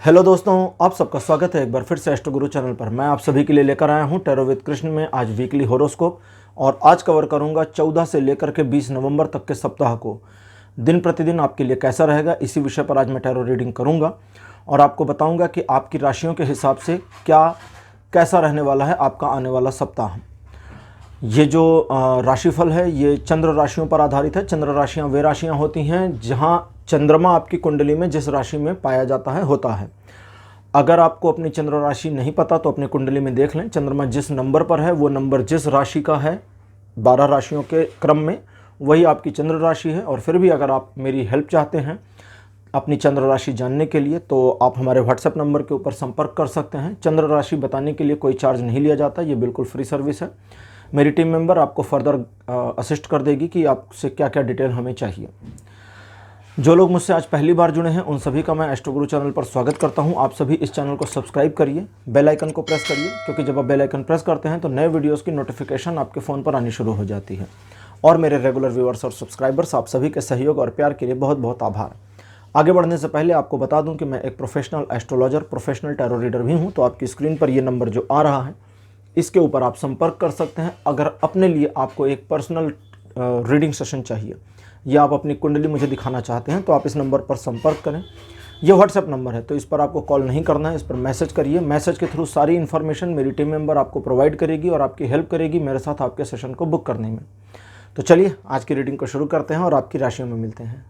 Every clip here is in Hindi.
हेलो दोस्तों, आप सबका स्वागत है एक बार फिर से एस्ट्रो गुरु चैनल पर। मैं आप सभी के लिए लेकर आया हूं टैरो विद कृष्ण में आज वीकली होरोस्कोप। और आज कवर करूंगा 14 से लेकर के 20 नवंबर तक के सप्ताह को दिन प्रतिदिन आपके लिए कैसा रहेगा। इसी विषय पर आज मैं टैरो रीडिंग करूंगा और आपको बताऊंगा कि आपकी राशियों के हिसाब से क्या कैसा रहने वाला है आपका आने वाला सप्ताह। ये जो राशिफल है ये चंद्र राशियों पर आधारित है। चंद्र राशियाँ वे राशियाँ होती हैं जहाँ चंद्रमा आपकी कुंडली में जिस राशि में पाया जाता है होता है। अगर आपको अपनी चंद्र राशि नहीं पता तो अपनी कुंडली में देख लें। चंद्रमा जिस नंबर पर है वो नंबर जिस राशि का है 12 राशियों के क्रम में वही आपकी चंद्र राशि है। और फिर भी अगर आप मेरी हेल्प चाहते हैं अपनी चंद्र राशि जानने के लिए तो आप हमारे व्हाट्सएप नंबर के ऊपर संपर्क कर सकते हैं। चंद्र राशि बताने के लिए कोई चार्ज नहीं लिया जाता, ये बिल्कुल फ्री सर्विस है। मेरी टीम मेंबर आपको फर्दर असिस्ट कर देगी कि आपसे क्या क्या डिटेल हमें चाहिए। जो लोग मुझसे आज पहली बार जुड़े हैं उन सभी का मैं एस्ट्रो गुरु चैनल पर स्वागत करता हूं। आप सभी इस चैनल को सब्सक्राइब करिए, बेल आइकन को प्रेस करिए, क्योंकि जब आप बेल आइकन प्रेस करते हैं तो नए वीडियोस की नोटिफिकेशन आपके फ़ोन पर आनी शुरू हो जाती है। और मेरे रेगुलर व्यूअर्स और सब्सक्राइबर्स, आप सभी के सहयोग और प्यार के लिए बहुत बहुत आभार। आगे बढ़ने से पहले आपको बता दूँ कि मैं एक professional astrologer, professional tarot reader भी हूँ। तो आपकी स्क्रीन पर ये नंबर जो आ रहा है इसके ऊपर आप संपर्क कर सकते हैं। अगर अपने लिए आपको एक पर्सनल रीडिंग सेशन चाहिए या आप अपनी कुंडली मुझे दिखाना चाहते हैं तो आप इस नंबर पर संपर्क करें। ये व्हाट्सएप नंबर है तो इस पर आपको कॉल नहीं करना है, इस पर मैसेज करिए। मैसेज के थ्रू सारी इन्फॉर्मेशन मेरी टीम मेंबर आपको प्रोवाइड करेगी और आपकी हेल्प करेगी मेरे साथ आपके सेशन को बुक करने में। तो चलिए आज की रीडिंग को शुरू करते हैं और आपकी राशियों में मिलते हैं।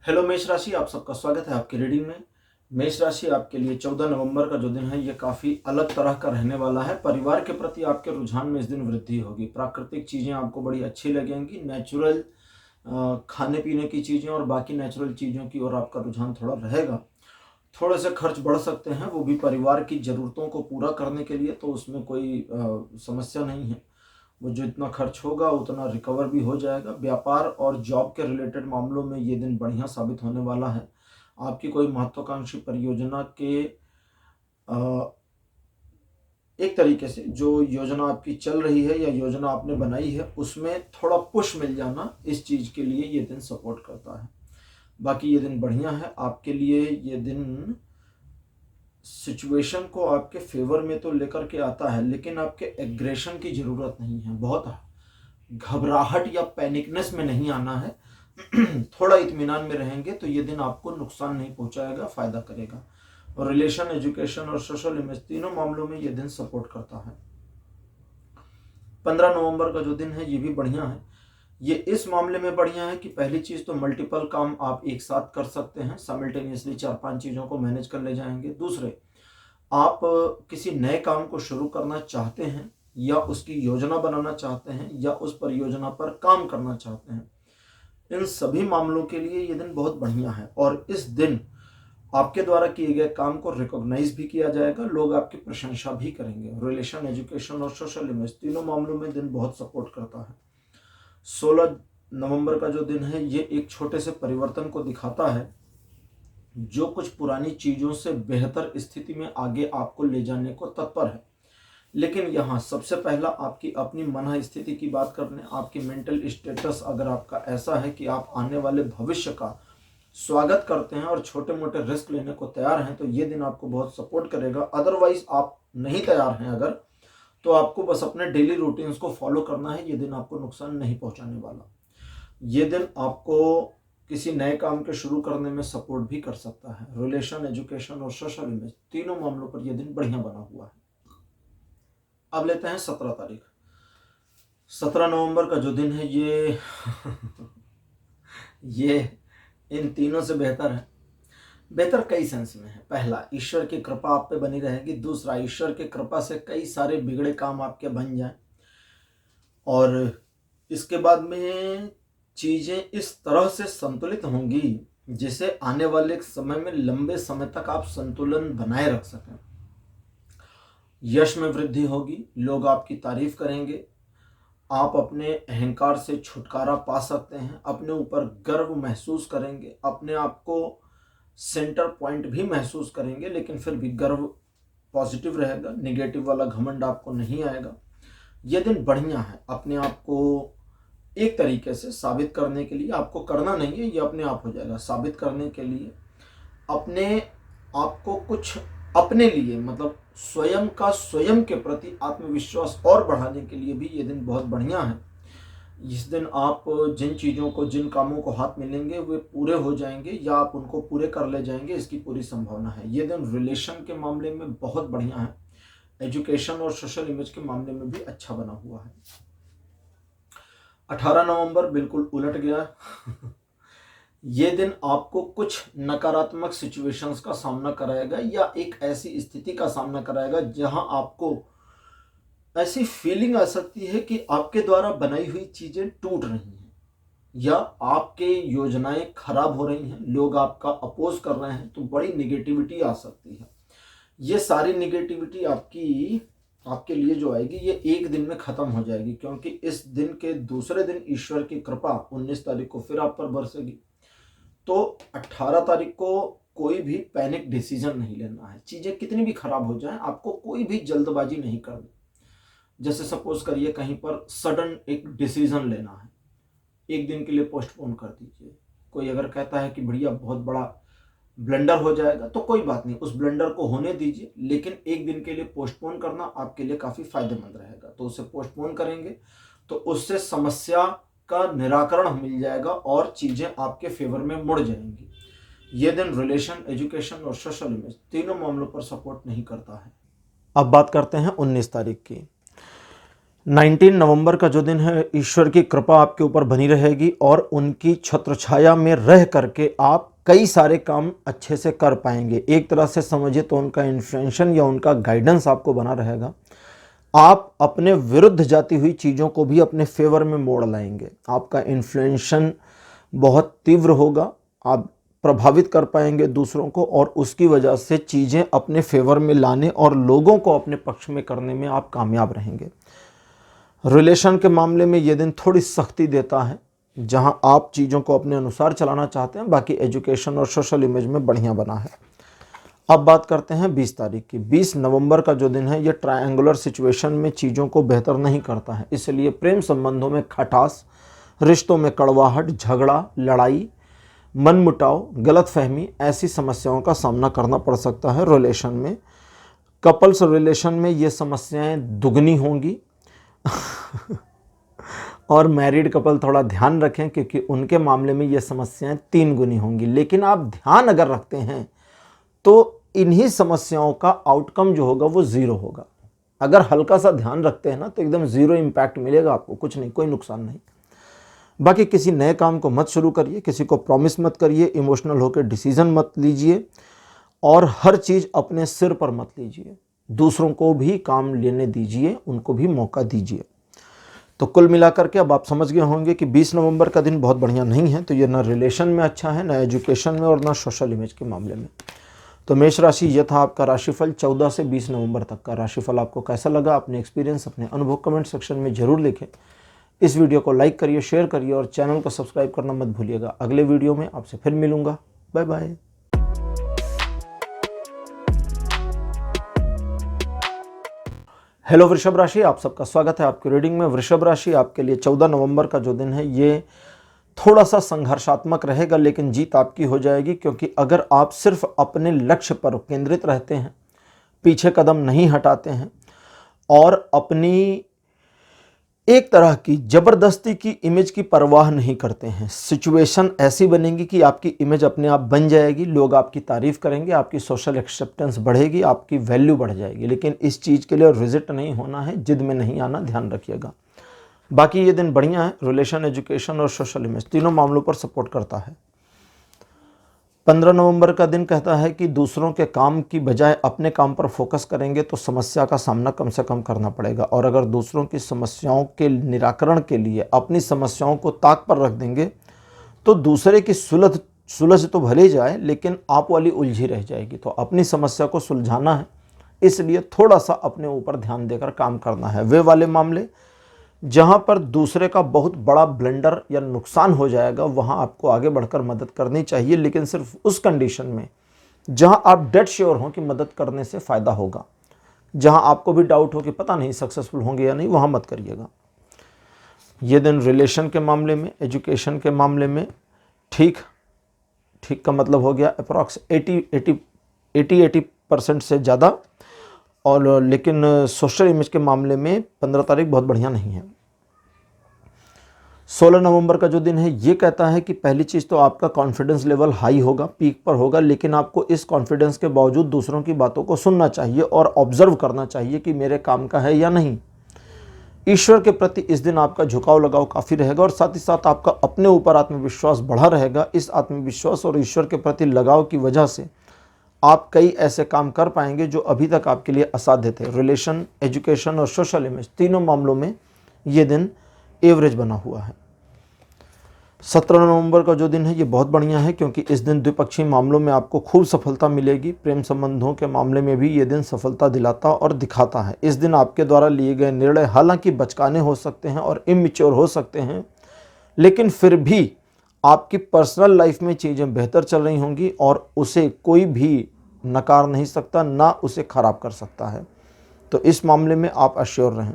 हेलो मेष राशि, आप सबका स्वागत है आपकी रीडिंग में। मेष राशि आपके लिए 14 नवंबर का जो दिन है ये काफ़ी अलग तरह का रहने वाला है। परिवार के प्रति आपके रुझान में इस दिन वृद्धि होगी। प्राकृतिक चीज़ें आपको बड़ी अच्छी लगेंगी। नेचुरल खाने पीने की चीज़ें और बाकी नेचुरल चीज़ों की ओर आपका रुझान थोड़ा रहेगा। थोड़े से खर्च बढ़ सकते हैं, वो भी परिवार की ज़रूरतों को पूरा करने के लिए, तो उसमें कोई समस्या नहीं है। वो जो इतना खर्च होगा उतना रिकवर भी हो जाएगा। व्यापार और जॉब के रिलेटेड मामलों में ये दिन बढ़िया साबित होने वाला है। आपकी कोई महत्वाकांक्षी परियोजना के एक तरीके से जो योजना आपकी चल रही है या योजना आपने बनाई है उसमें थोड़ा पुश मिल जाना, इस चीज़ के लिए ये दिन सपोर्ट करता है। बाकी ये दिन बढ़िया है आपके लिए। ये दिन सिचुएशन को आपके फेवर में तो लेकर के आता है, लेकिन आपके एग्रेशन की ज़रूरत नहीं है। बहुत घबराहट या पैनिकनेस में नहीं आना है। थोड़ा इत्मीनान में रहेंगे तो ये दिन आपको नुकसान नहीं पहुंचाएगा, फायदा करेगा। और रिलेशन, एजुकेशन और सोशल इमेज तीनों मामलों में ये दिन सपोर्ट करता है। 15 नवंबर का जो दिन है ये भी बढ़िया है। ये इस मामले में बढ़िया है कि पहली चीज तो मल्टीपल काम आप एक साथ कर सकते हैं, साइमल्टेनियसली 4-5 चीजों को मैनेज कर ले जाएंगे। दूसरे, आप किसी नए काम को शुरू करना चाहते हैं या उसकी योजना बनाना चाहते हैं या उस परियोजना पर काम करना चाहते हैं, इन सभी मामलों के लिए ये दिन बहुत बढ़िया है। और इस दिन आपके द्वारा किए गए काम को रिकॉग्नाइज भी किया जाएगा, लोग आपकी प्रशंसा भी करेंगे। रिलेशन, एजुकेशन और सोशल इमेज तीनों मामलों में दिन बहुत सपोर्ट करता है। 16 नवंबर का जो दिन है ये एक छोटे से परिवर्तन को दिखाता है जो कुछ पुरानी चीज़ों से बेहतर स्थिति में आगे आपको ले जाने को तत्पर है। लेकिन यहाँ सबसे पहला आपकी अपनी मन स्थिति की बात करने, आपकी मेंटल स्टेटस अगर आपका ऐसा है कि आप आने वाले भविष्य का स्वागत करते हैं और छोटे मोटे रिस्क लेने को तैयार हैं तो ये दिन आपको बहुत सपोर्ट करेगा। अदरवाइज आप नहीं तैयार हैं अगर, तो आपको बस अपने डेली रूटीन्स को फॉलो करना है। ये दिन आपको नुकसान नहीं पहुंचाने वाला। ये दिन आपको किसी नए काम के शुरू करने में सपोर्ट भी कर सकता है। रिलेशन, एजुकेशन और सोशल इमेज तीनों मामलों पर यह दिन बढ़िया बना हुआ है। अब लेते हैं 17 तारीख। 17 नवंबर का जो दिन है ये इन तीनों से बेहतर है। बेहतर कई सेंस में है। पहला, ईश्वर की कृपा आप पे बनी रहेगी। दूसरा, ईश्वर की कृपा से कई सारे बिगड़े काम आपके बन जाएं। और इसके बाद में चीज़ें इस तरह से संतुलित होंगी जिसे आने वाले समय में लंबे समय तक आप संतुलन बनाए रख सकें। यश में वृद्धि होगी, लोग आपकी तारीफ करेंगे। आप अपने अहंकार से छुटकारा पा सकते हैं, अपने ऊपर गर्व महसूस करेंगे, अपने आप को सेंटर पॉइंट भी महसूस करेंगे, लेकिन फिर भी गर्व पॉजिटिव रहेगा, निगेटिव वाला घमंड आपको नहीं आएगा। यह दिन बढ़िया है। अपने आप को एक तरीके से साबित करने के लिए, आपको करना नहीं है, ये अपने आप हो जाएगा, साबित करने के लिए अपने आपको कुछ अपने लिए मतलब स्वयं का स्वयं के प्रति आत्मविश्वास और बढ़ाने के लिए भी ये दिन बहुत बढ़िया है। इस दिन आप जिन चीज़ों को, जिन कामों को हाथ में लेंगे वे पूरे हो जाएंगे या आप उनको पूरे कर ले जाएंगे, इसकी पूरी संभावना है। ये दिन रिलेशन के मामले में बहुत बढ़िया है, एजुकेशन और सोशल इमेज के मामले में भी अच्छा बना हुआ है। 18 नवंबर बिल्कुल उलट गया। ये दिन आपको कुछ नकारात्मक सिचुएशंस का सामना कराएगा या एक ऐसी स्थिति का सामना कराएगा जहां आपको ऐसी फीलिंग आ सकती है कि आपके द्वारा बनाई हुई चीजें टूट रही हैं या आपके योजनाएं खराब हो रही हैं, लोग आपका अपोज कर रहे हैं, तो बड़ी निगेटिविटी आ सकती है। ये सारी निगेटिविटी आपके लिए जो आएगी ये एक दिन में खत्म हो जाएगी, क्योंकि इस दिन के दूसरे दिन ईश्वर की कृपा 19 तारीख को फिर आप पर बरसेगी। तो 18 तारीख को कोई भी पैनिक डिसीजन नहीं लेना है। चीजें कितनी भी खराब हो जाएं, आपको कोई भी जल्दबाजी नहीं करनी। जैसे सपोज करिए कहीं पर सडन एक डिसीजन लेना है, एक दिन के लिए पोस्टपोन कर दीजिए। कोई अगर कहता है कि भैया बहुत बड़ा ब्लंडर हो जाएगा, तो कोई बात नहीं, उस ब्लंडर को होने दीजिए, लेकिन एक दिन के लिए पोस्टपोन करना आपके लिए काफ़ी फायदेमंद रहेगा। तो उसे पोस्टपोन करेंगे तो उससे समस्या का निराकरण मिल जाएगा और चीज़ें आपके फेवर में मुड़ जाएंगी। ये दिन रिलेशन, एजुकेशन और सोशल इमेज तीनों मामलों पर सपोर्ट नहीं करता है। अब बात करते हैं 19 तारीख की। 19 नवंबर का जो दिन है, ईश्वर की कृपा आपके ऊपर बनी रहेगी और उनकी छत्र छाया में रह करके आप कई सारे काम अच्छे से कर पाएंगे। एक तरह से समझिए तो उनका इन्फ्लुएंशन या उनका गाइडेंस आपको बना रहेगा। आप अपने विरुद्ध जाती हुई चीज़ों को भी अपने फेवर में मोड़ लाएंगे। आपका इन्फ्लुएंशन बहुत तीव्र होगा, आप प्रभावित कर पाएंगे दूसरों को और उसकी वजह से चीज़ें अपने फेवर में लाने और लोगों को अपने पक्ष में करने में आप कामयाब रहेंगे। रिलेशन के मामले में ये दिन थोड़ी सख्ती देता है, जहां आप चीज़ों को अपने अनुसार चलाना चाहते हैं, बाकी एजुकेशन और सोशल इमेज में बढ़िया बना है। अब बात करते हैं 20 तारीख की। 20 नवंबर का जो दिन है, ये ट्रायंगुलर सिचुएशन में चीज़ों को बेहतर नहीं करता है, इसलिए प्रेम संबंधों में खटास, रिश्तों में कड़वाहट, झगड़ा, लड़ाई, मनमुटाव, गलतफहमी, ऐसी समस्याओं का सामना करना पड़ सकता है। रिलेशन में, कपल्स रिलेशन में ये समस्याएं दुगनी होंगी और मैरिड कपल थोड़ा ध्यान रखें, क्योंकि उनके मामले में ये समस्याएं 3 गुनी होंगी। लेकिन आप ध्यान अगर रखते हैं तो इन्हीं समस्याओं का आउटकम जो होगा वो 0 होगा। अगर हल्का सा ध्यान रखते हैं ना तो एकदम 0 इम्पैक्ट मिलेगा आपको, कुछ नहीं, कोई नुकसान नहीं। बाकी किसी नए काम को मत शुरू करिए, किसी को प्रॉमिस मत करिए, इमोशनल होकर डिसीजन मत लीजिए और हर चीज़ अपने सिर पर मत लीजिए। दूसरों को भी काम लेने दीजिए, उनको भी मौका दीजिए। तो कुल मिलाकर के अब आप समझ गए होंगे कि 20 नवंबर का दिन बहुत बढ़िया नहीं है। तो ये ना रिलेशन में अच्छा है, ना एजुकेशन में और ना सोशल इमेज के मामले में। तो मेष राशि, ये था आपका राशिफल 14 से 20 नवंबर तक का। राशिफल आपको कैसा लगा, अपने एक्सपीरियंस, अपने अनुभव कमेंट सेक्शन में जरूर लिखें। इस वीडियो को लाइक करिए, शेयर करिए और चैनल को सब्सक्राइब करना मत भूलिएगा। अगले वीडियो में आपसे फिर मिलूंगा। Bye bye. हेलो वृषभ राशि, आप सबका स्वागत है आपकी रीडिंग में। वृषभ राशि, आपके लिए 14 नवंबर का जो दिन है ये थोड़ा सा संघर्षात्मक रहेगा, लेकिन जीत आपकी हो जाएगी, क्योंकि अगर आप सिर्फ अपने लक्ष्य पर केंद्रित रहते हैं, पीछे कदम नहीं हटाते हैं और अपनी एक तरह की जबरदस्ती की इमेज की परवाह नहीं करते हैं, सिचुएशन ऐसी बनेगी कि आपकी इमेज अपने आप बन जाएगी, लोग आपकी तारीफ करेंगे, आपकी सोशल एक्सेप्टेंस बढ़ेगी, आपकी वैल्यू बढ़ जाएगी। लेकिन इस चीज़ के लिए रिजिट नहीं होना है, जिद में नहीं आना, ध्यान रखिएगा। बाकी ये दिन बढ़िया है, रिलेशन, एजुकेशन और सोशल इमेज तीनों मामलों पर सपोर्ट करता है। 15 नवंबर का दिन कहता है कि दूसरों के काम की बजाय अपने काम पर फोकस करेंगे तो समस्या का सामना कम से कम करना पड़ेगा, और अगर दूसरों की समस्याओं के निराकरण के लिए अपनी समस्याओं को ताक पर रख देंगे तो दूसरे की सुलझ तो भले जाए, लेकिन आप वाली उलझी रह जाएगी। तो अपनी समस्या को सुलझाना है, इसलिए थोड़ा सा अपने ऊपर ध्यान देकर काम करना है। वे वाले मामले जहां पर दूसरे का बहुत बड़ा ब्लंडर या नुकसान हो जाएगा, वहां आपको आगे बढ़कर मदद करनी चाहिए, लेकिन सिर्फ उस कंडीशन में जहां आप डेड श्योर हों कि मदद करने से फ़ायदा होगा। जहां आपको भी डाउट हो कि पता नहीं सक्सेसफुल होंगे या नहीं, वहां मत करिएगा। ये दिन रिलेशन के मामले में, एजुकेशन के मामले में ठीक का मतलब हो गया अप्रॉक्स 80% से ज़्यादा, और लेकिन सोशल इमेज के मामले में 15 तारीख बहुत बढ़िया नहीं है। 16 नवंबर का जो दिन है ये कहता है कि पहली चीज़ तो आपका कॉन्फिडेंस लेवल हाई होगा, पीक पर होगा, लेकिन आपको इस कॉन्फिडेंस के बावजूद दूसरों की बातों को सुनना चाहिए और ऑब्जर्व करना चाहिए कि मेरे काम का है या नहीं। ईश्वर के प्रति इस दिन आपका झुकाव लगाव काफ़ी रहेगा और साथ ही साथ आपका अपने ऊपर आत्मविश्वास बढ़ा रहेगा। इस आत्मविश्वास और ईश्वर के प्रति लगाव की वजह से आप कई ऐसे काम कर पाएंगे जो अभी तक आपके लिए असाध्य थे। रिलेशन, एजुकेशन और सोशल इमेज तीनों मामलों में ये दिन एवरेज बना हुआ है। 17 नवंबर का जो दिन है ये बहुत बढ़िया है, क्योंकि इस दिन द्विपक्षीय मामलों में आपको खूब सफलता मिलेगी। प्रेम संबंधों के मामले में भी ये दिन सफलता दिलाता और दिखाता है। इस दिन आपके द्वारा लिए गए निर्णय हालांकि बचकाने हो सकते हैं और इमैच्योर हो सकते हैं, लेकिन फिर भी आपकी पर्सनल लाइफ में चीज़ें बेहतर चल रही होंगी और उसे कोई भी नकार नहीं सकता, ना उसे खराब कर सकता है। तो इस मामले में आप अश्योर रहें।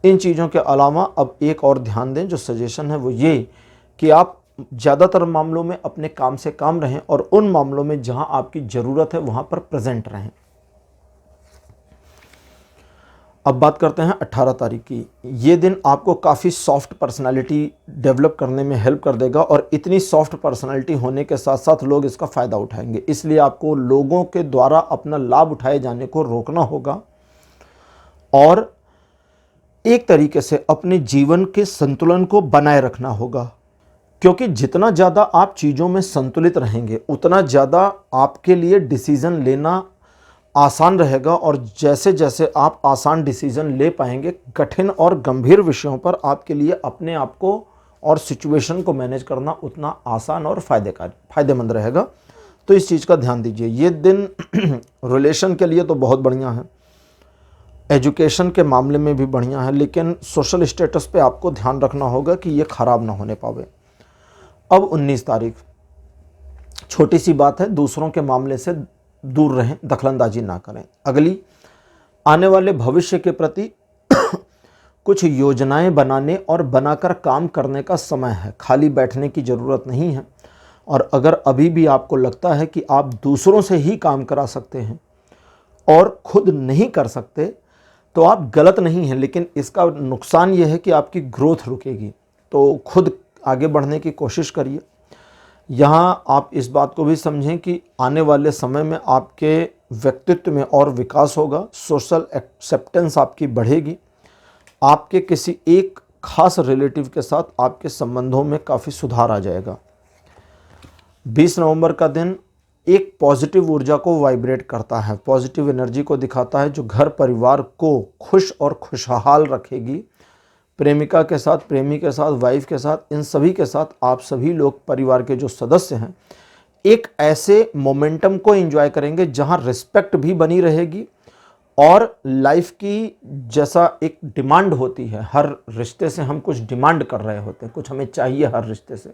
इन चीज़ों के अलावा अब एक और ध्यान दें, जो सजेशन है वो ये कि आप ज़्यादातर मामलों में अपने काम से काम रहें और उन मामलों में जहां आपकी ज़रूरत है वहां पर प्रेजेंट रहें। अब बात करते हैं 18 तारीख की। ये दिन आपको काफ़ी सॉफ्ट पर्सनालिटी डेवलप करने में हेल्प कर देगा और इतनी सॉफ्ट पर्सनालिटी होने के साथ साथ लोग इसका फ़ायदा उठाएंगे, इसलिए आपको लोगों के द्वारा अपना लाभ उठाए जाने को रोकना होगा और एक तरीके से अपने जीवन के संतुलन को बनाए रखना होगा, क्योंकि जितना ज़्यादा आप चीज़ों में संतुलित रहेंगे उतना ज़्यादा आपके लिए डिसीज़न लेना आसान रहेगा और जैसे जैसे आप आसान डिसीज़न ले पाएंगे, कठिन और गंभीर विषयों पर आपके लिए अपने आप को और सिचुएशन को मैनेज करना उतना आसान और फ़ायदेमंद रहेगा। तो इस चीज़ का ध्यान दीजिए। ये दिन रिलेशन के लिए तो बहुत बढ़िया है, एजुकेशन के मामले में भी बढ़िया है, लेकिन सोशल स्टेटस पे आपको ध्यान रखना होगा कि ये ख़राब ना होने पावे। अब 19 तारीख, छोटी सी बात है, दूसरों के मामले से दूर रहें, दखलंदाजी ना करें। अगली आने वाले भविष्य के प्रति कुछ योजनाएं बनाने और बनाकर काम करने का समय है, खाली बैठने की ज़रूरत नहीं है। और अगर अभी भी आपको लगता है कि आप दूसरों से ही काम करा सकते हैं और खुद नहीं कर सकते, तो आप गलत नहीं हैं, लेकिन इसका नुकसान यह है कि आपकी ग्रोथ रुकेगी। तो खुद आगे बढ़ने की कोशिश करिए। यहाँ आप इस बात को भी समझें कि आने वाले समय में आपके व्यक्तित्व में और विकास होगा, सोशल एक्सेप्टेंस आपकी बढ़ेगी, आपके किसी एक खास रिलेटिव के साथ आपके संबंधों में काफ़ी सुधार आ जाएगा। 20 नवंबर का दिन एक पॉजिटिव ऊर्जा को वाइब्रेट करता है, पॉजिटिव एनर्जी को दिखाता है, जो घर परिवार को खुश और खुशहाल रखेगी। प्रेमिका के साथ, प्रेमी के साथ, वाइफ के साथ, इन सभी के साथ आप सभी लोग परिवार के जो सदस्य हैं एक ऐसे मोमेंटम को एंजॉय करेंगे जहां रिस्पेक्ट भी बनी रहेगी और लाइफ की जैसा एक डिमांड होती है, हर रिश्ते से हम कुछ डिमांड कर रहे होते हैं, कुछ हमें चाहिए हर रिश्ते से,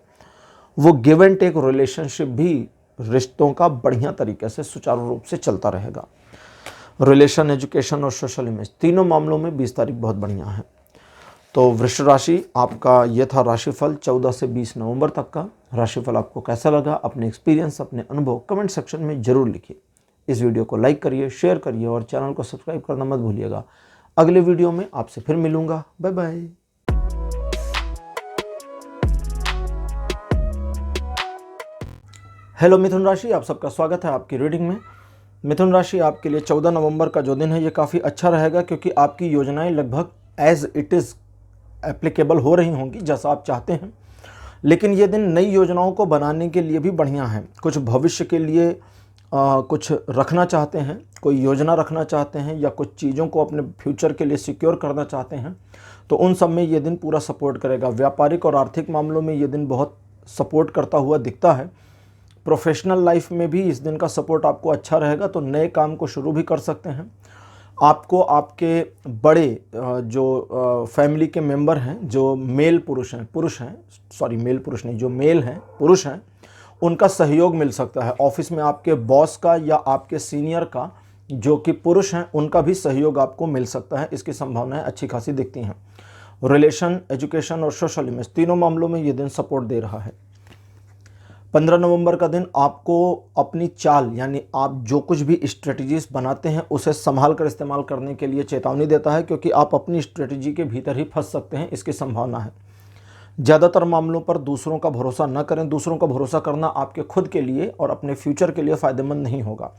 वो गिव एंड टेक रिलेशनशिप भी रिश्तों का बढ़िया तरीके से सुचारू रूप से चलता रहेगा। रिलेशन, एजुकेशन और सोशल इमेज तीनों मामलों में 20 तारीख बहुत बढ़िया है। तो वृष राशि, आपका ये था राशिफल 14 से 20 नवंबर तक का। राशिफल आपको कैसा लगा, अपने एक्सपीरियंस, अपने अनुभव कमेंट सेक्शन में ज़रूर लिखिए। इस वीडियो को लाइक करिए, शेयर करिए और चैनल को सब्सक्राइब करना मत भूलिएगा। अगले वीडियो में आपसे फिर मिलूंगा। Bye bye. हेलो मिथुन राशि, आप सबका स्वागत है आपकी रीडिंग में। मिथुन राशि, आपके लिए 14 नवंबर का जो दिन है ये काफ़ी अच्छा रहेगा, क्योंकि आपकी योजनाएं लगभग एज इट इज़ एप्लीकेबल हो रही होंगी जैसा आप चाहते हैं। लेकिन ये दिन नई योजनाओं को बनाने के लिए भी बढ़िया है। कुछ भविष्य के लिए कुछ रखना चाहते हैं, कोई योजना रखना चाहते हैं या कुछ चीज़ों को अपने फ्यूचर के लिए सिक्योर करना चाहते हैं, तो उन सब में ये दिन पूरा सपोर्ट करेगा। व्यापारिक और आर्थिक मामलों में ये दिन बहुत सपोर्ट करता हुआ दिखता है। प्रोफेशनल लाइफ में भी इस दिन का सपोर्ट आपको अच्छा रहेगा, तो नए काम को शुरू भी कर सकते हैं। आपको आपके बड़े जो फैमिली के मेंबर हैं, जो मेल पुरुष हैं, उनका सहयोग मिल सकता है। ऑफिस में आपके बॉस का या आपके सीनियर का जो कि पुरुष हैं, उनका भी सहयोग आपको मिल सकता है। इसकी संभावनाएं अच्छी खासी दिखती हैं। रिलेशन, एजुकेशन और सोशल इमेज तीनों मामलों में ये दिन सपोर्ट दे रहा है। 15 नवंबर का दिन आपको अपनी चाल यानी आप जो कुछ भी स्ट्रेटजीज बनाते हैं उसे संभाल कर इस्तेमाल करने के लिए चेतावनी देता है, क्योंकि आप अपनी स्ट्रेटजी के भीतर ही फंस सकते हैं, इसकी संभावना है। ज़्यादातर मामलों पर दूसरों का भरोसा न करें। दूसरों का भरोसा करना आपके खुद के लिए और अपने फ्यूचर के लिए फ़ायदेमंद नहीं होगा।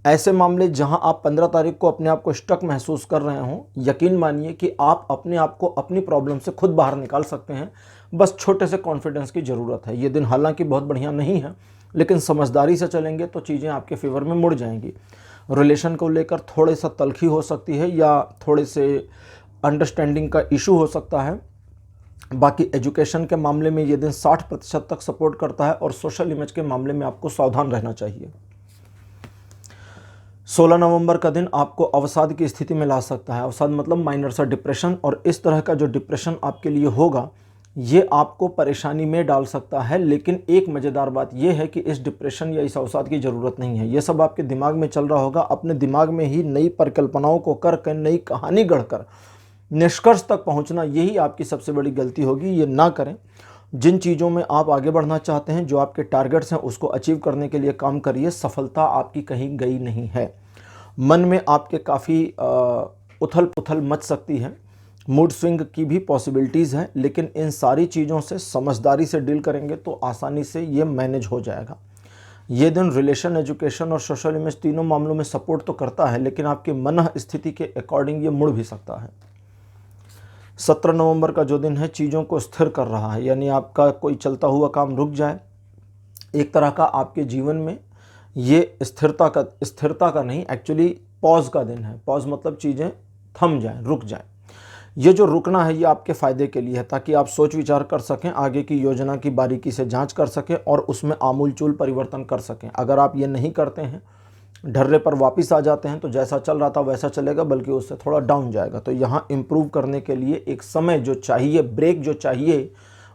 ऐसे मामले जहां आप 15 तारीख को अपने आप को स्टक महसूस कर रहे हों, यकीन मानिए कि आप अपने आप को अपनी प्रॉब्लम से खुद बाहर निकाल सकते हैं। बस छोटे से कॉन्फिडेंस की ज़रूरत है। ये दिन हालांकि बहुत बढ़िया नहीं है, लेकिन समझदारी से चलेंगे तो चीज़ें आपके फेवर में मुड़ जाएंगी। रिलेशन को लेकर थोड़े सा तलखी हो सकती है या थोड़े से अंडरस्टैंडिंग का इशू हो सकता है। बाकी एजुकेशन के मामले में ये दिन 60% तक सपोर्ट करता है और सोशल इमेज के मामले में आपको सावधान रहना चाहिए। 16 नवंबर का दिन आपको अवसाद की स्थिति में ला सकता है। अवसाद मतलब माइनर सा डिप्रेशन, और इस तरह का जो डिप्रेशन आपके लिए होगा ये आपको परेशानी में डाल सकता है। लेकिन एक मज़ेदार बात यह है कि इस डिप्रेशन या इस अवसाद की ज़रूरत नहीं है। ये सब आपके दिमाग में चल रहा होगा। अपने दिमाग में ही नई परिकल्पनाओं को करके नई कहानी गढ़कर निष्कर्ष तक पहुंचना, यही आपकी सबसे बड़ी गलती होगी। ये ना करें। जिन चीज़ों में आप आगे बढ़ना चाहते हैं, जो आपके टारगेट्स हैं, उसको अचीव करने के लिए काम करिए। सफलता आपकी कहीं गई नहीं है। मन में आपके काफ़ी उथल पुथल मच सकती है, मूड स्विंग की भी पॉसिबिलिटीज़ हैं, लेकिन इन सारी चीज़ों से समझदारी से डील करेंगे तो आसानी से ये मैनेज हो जाएगा। ये दिन रिलेशन, एजुकेशन और सोशल इमेज तीनों मामलों में सपोर्ट तो करता है, लेकिन आपकी मन स्थिति के अकॉर्डिंग ये मुड़ भी सकता है। 17 नवंबर का जो दिन है चीज़ों को स्थिर कर रहा है, यानी आपका कोई चलता हुआ काम रुक जाए। एक तरह का आपके जीवन में ये स्थिरता का नहीं, एक्चुअली पॉज का दिन है। पॉज मतलब चीज़ें थम जाएं, रुक जाएं। ये जो रुकना है ये आपके फ़ायदे के लिए है, ताकि आप सोच विचार कर सकें, आगे की योजना की बारीकी से जांच कर सकें और उसमें आमूलचूल परिवर्तन कर सकें। अगर आप ये नहीं करते हैं, ढर्रे पर वापस आ जाते हैं, तो जैसा चल रहा था वैसा चलेगा, बल्कि उससे थोड़ा डाउन जाएगा। तो यहाँ इम्प्रूव करने के लिए एक समय जो चाहिए, ब्रेक जो चाहिए,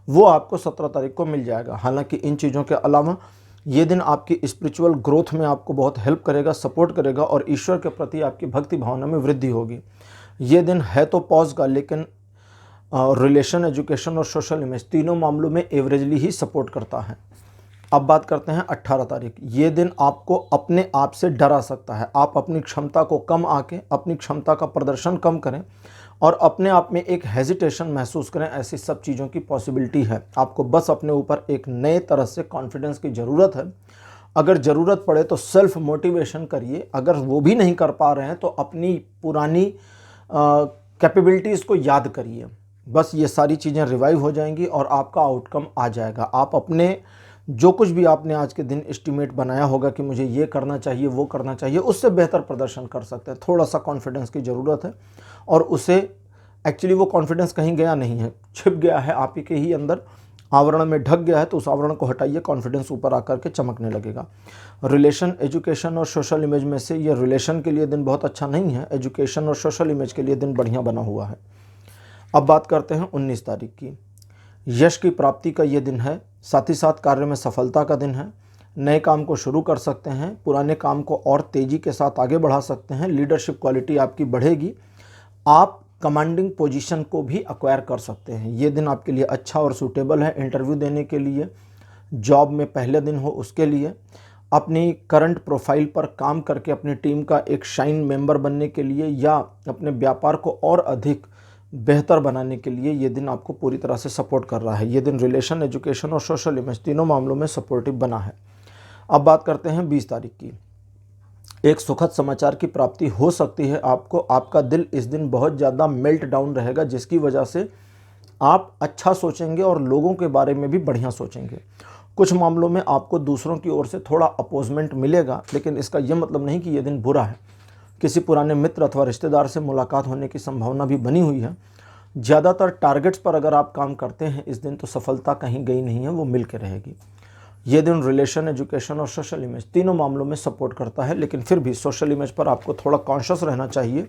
वो आपको 17 तारीख को मिल जाएगा। हालांकि इन चीज़ों के अलावा ये दिन आपकी स्पिरिचुअल ग्रोथ में आपको बहुत हेल्प करेगा, सपोर्ट करेगा और ईश्वर के प्रति आपकी भक्ति भावना में वृद्धि होगी। ये दिन है तो पॉज का, लेकिन रिलेशन, एजुकेशन और सोशल इमेज तीनों मामलों में एवरेजली ही सपोर्ट करता है। अब बात करते हैं 18 तारीख। ये दिन आपको अपने आप से डरा सकता है। आप अपनी क्षमता को कम आके अपनी क्षमता का प्रदर्शन कम करें और अपने आप में एक हेजिटेशन महसूस करें, ऐसी सब चीज़ों की पॉसिबिलिटी है। आपको बस अपने ऊपर एक नए तरह से कॉन्फिडेंस की ज़रूरत है। अगर ज़रूरत पड़े तो सेल्फ मोटिवेशन करिए। अगर वो भी नहीं कर पा रहे हैं तो अपनी पुरानी कैपेबिलिटीज़ को याद करिए। बस ये सारी चीज़ें रिवाइव हो जाएंगी और आपका आउटकम आ जाएगा। आप अपने जो कुछ भी आपने आज के दिन एस्टिमेट बनाया होगा कि मुझे ये करना चाहिए, वो करना चाहिए, उससे बेहतर प्रदर्शन कर सकते हैं। थोड़ा सा कॉन्फिडेंस की ज़रूरत है और उसे एक्चुअली वो कॉन्फिडेंस कहीं गया नहीं है, छिप गया है आप ही के ही अंदर, आवरण में ढक गया है। तो उस आवरण को हटाइए, कॉन्फिडेंस ऊपर आकर के चमकने लगेगा। रिलेशन, एजुकेशन और सोशल इमेज में से ये रिलेशन के लिए दिन बहुत अच्छा नहीं है, एजुकेशन और सोशल इमेज के लिए दिन बढ़िया बना हुआ है। अब बात करते हैं 19 तारीख की। यश की प्राप्ति का ये दिन है, साथ ही साथ कार्य में सफलता का दिन है। नए काम को शुरू कर सकते हैं, पुराने काम को और तेज़ी के साथ आगे बढ़ा सकते हैं। लीडरशिप क्वालिटी आपकी बढ़ेगी। आप कमांडिंग पोजीशन को भी एक्वायर कर सकते हैं। ये दिन आपके लिए अच्छा और सूटेबल है इंटरव्यू देने के लिए, जॉब में पहले दिन हो उसके लिए, अपनी करंट प्रोफाइल पर काम करके अपनी टीम का एक शाइन मेंबर बनने के लिए, या अपने व्यापार को और अधिक बेहतर बनाने के लिए ये दिन आपको पूरी तरह से सपोर्ट कर रहा है। ये दिन रिलेशन, एजुकेशन और सोशल इमेज तीनों मामलों में सपोर्टिव बना है। अब बात करते हैं 20 तारीख की। एक सुखद समाचार की प्राप्ति हो सकती है आपको। आपका दिल इस दिन बहुत ज़्यादा मेल्ट डाउन रहेगा, जिसकी वजह से आप अच्छा सोचेंगे और लोगों के बारे में भी बढ़िया सोचेंगे। कुछ मामलों में आपको दूसरों की ओर से थोड़ा अपोजमेंट मिलेगा, लेकिन इसका यह मतलब नहीं कि यह दिन बुरा है। किसी पुराने मित्र अथवा रिश्तेदार से मुलाकात होने की संभावना भी बनी हुई है। ज़्यादातर टारगेट्स पर अगर आप काम करते हैं इस दिन, तो सफलता कहीं गई नहीं है, वो मिल के रहेगी। ये दिन रिलेशन, एजुकेशन और सोशल इमेज तीनों मामलों में सपोर्ट करता है, लेकिन फिर भी सोशल इमेज पर आपको थोड़ा कॉन्शियस रहना चाहिए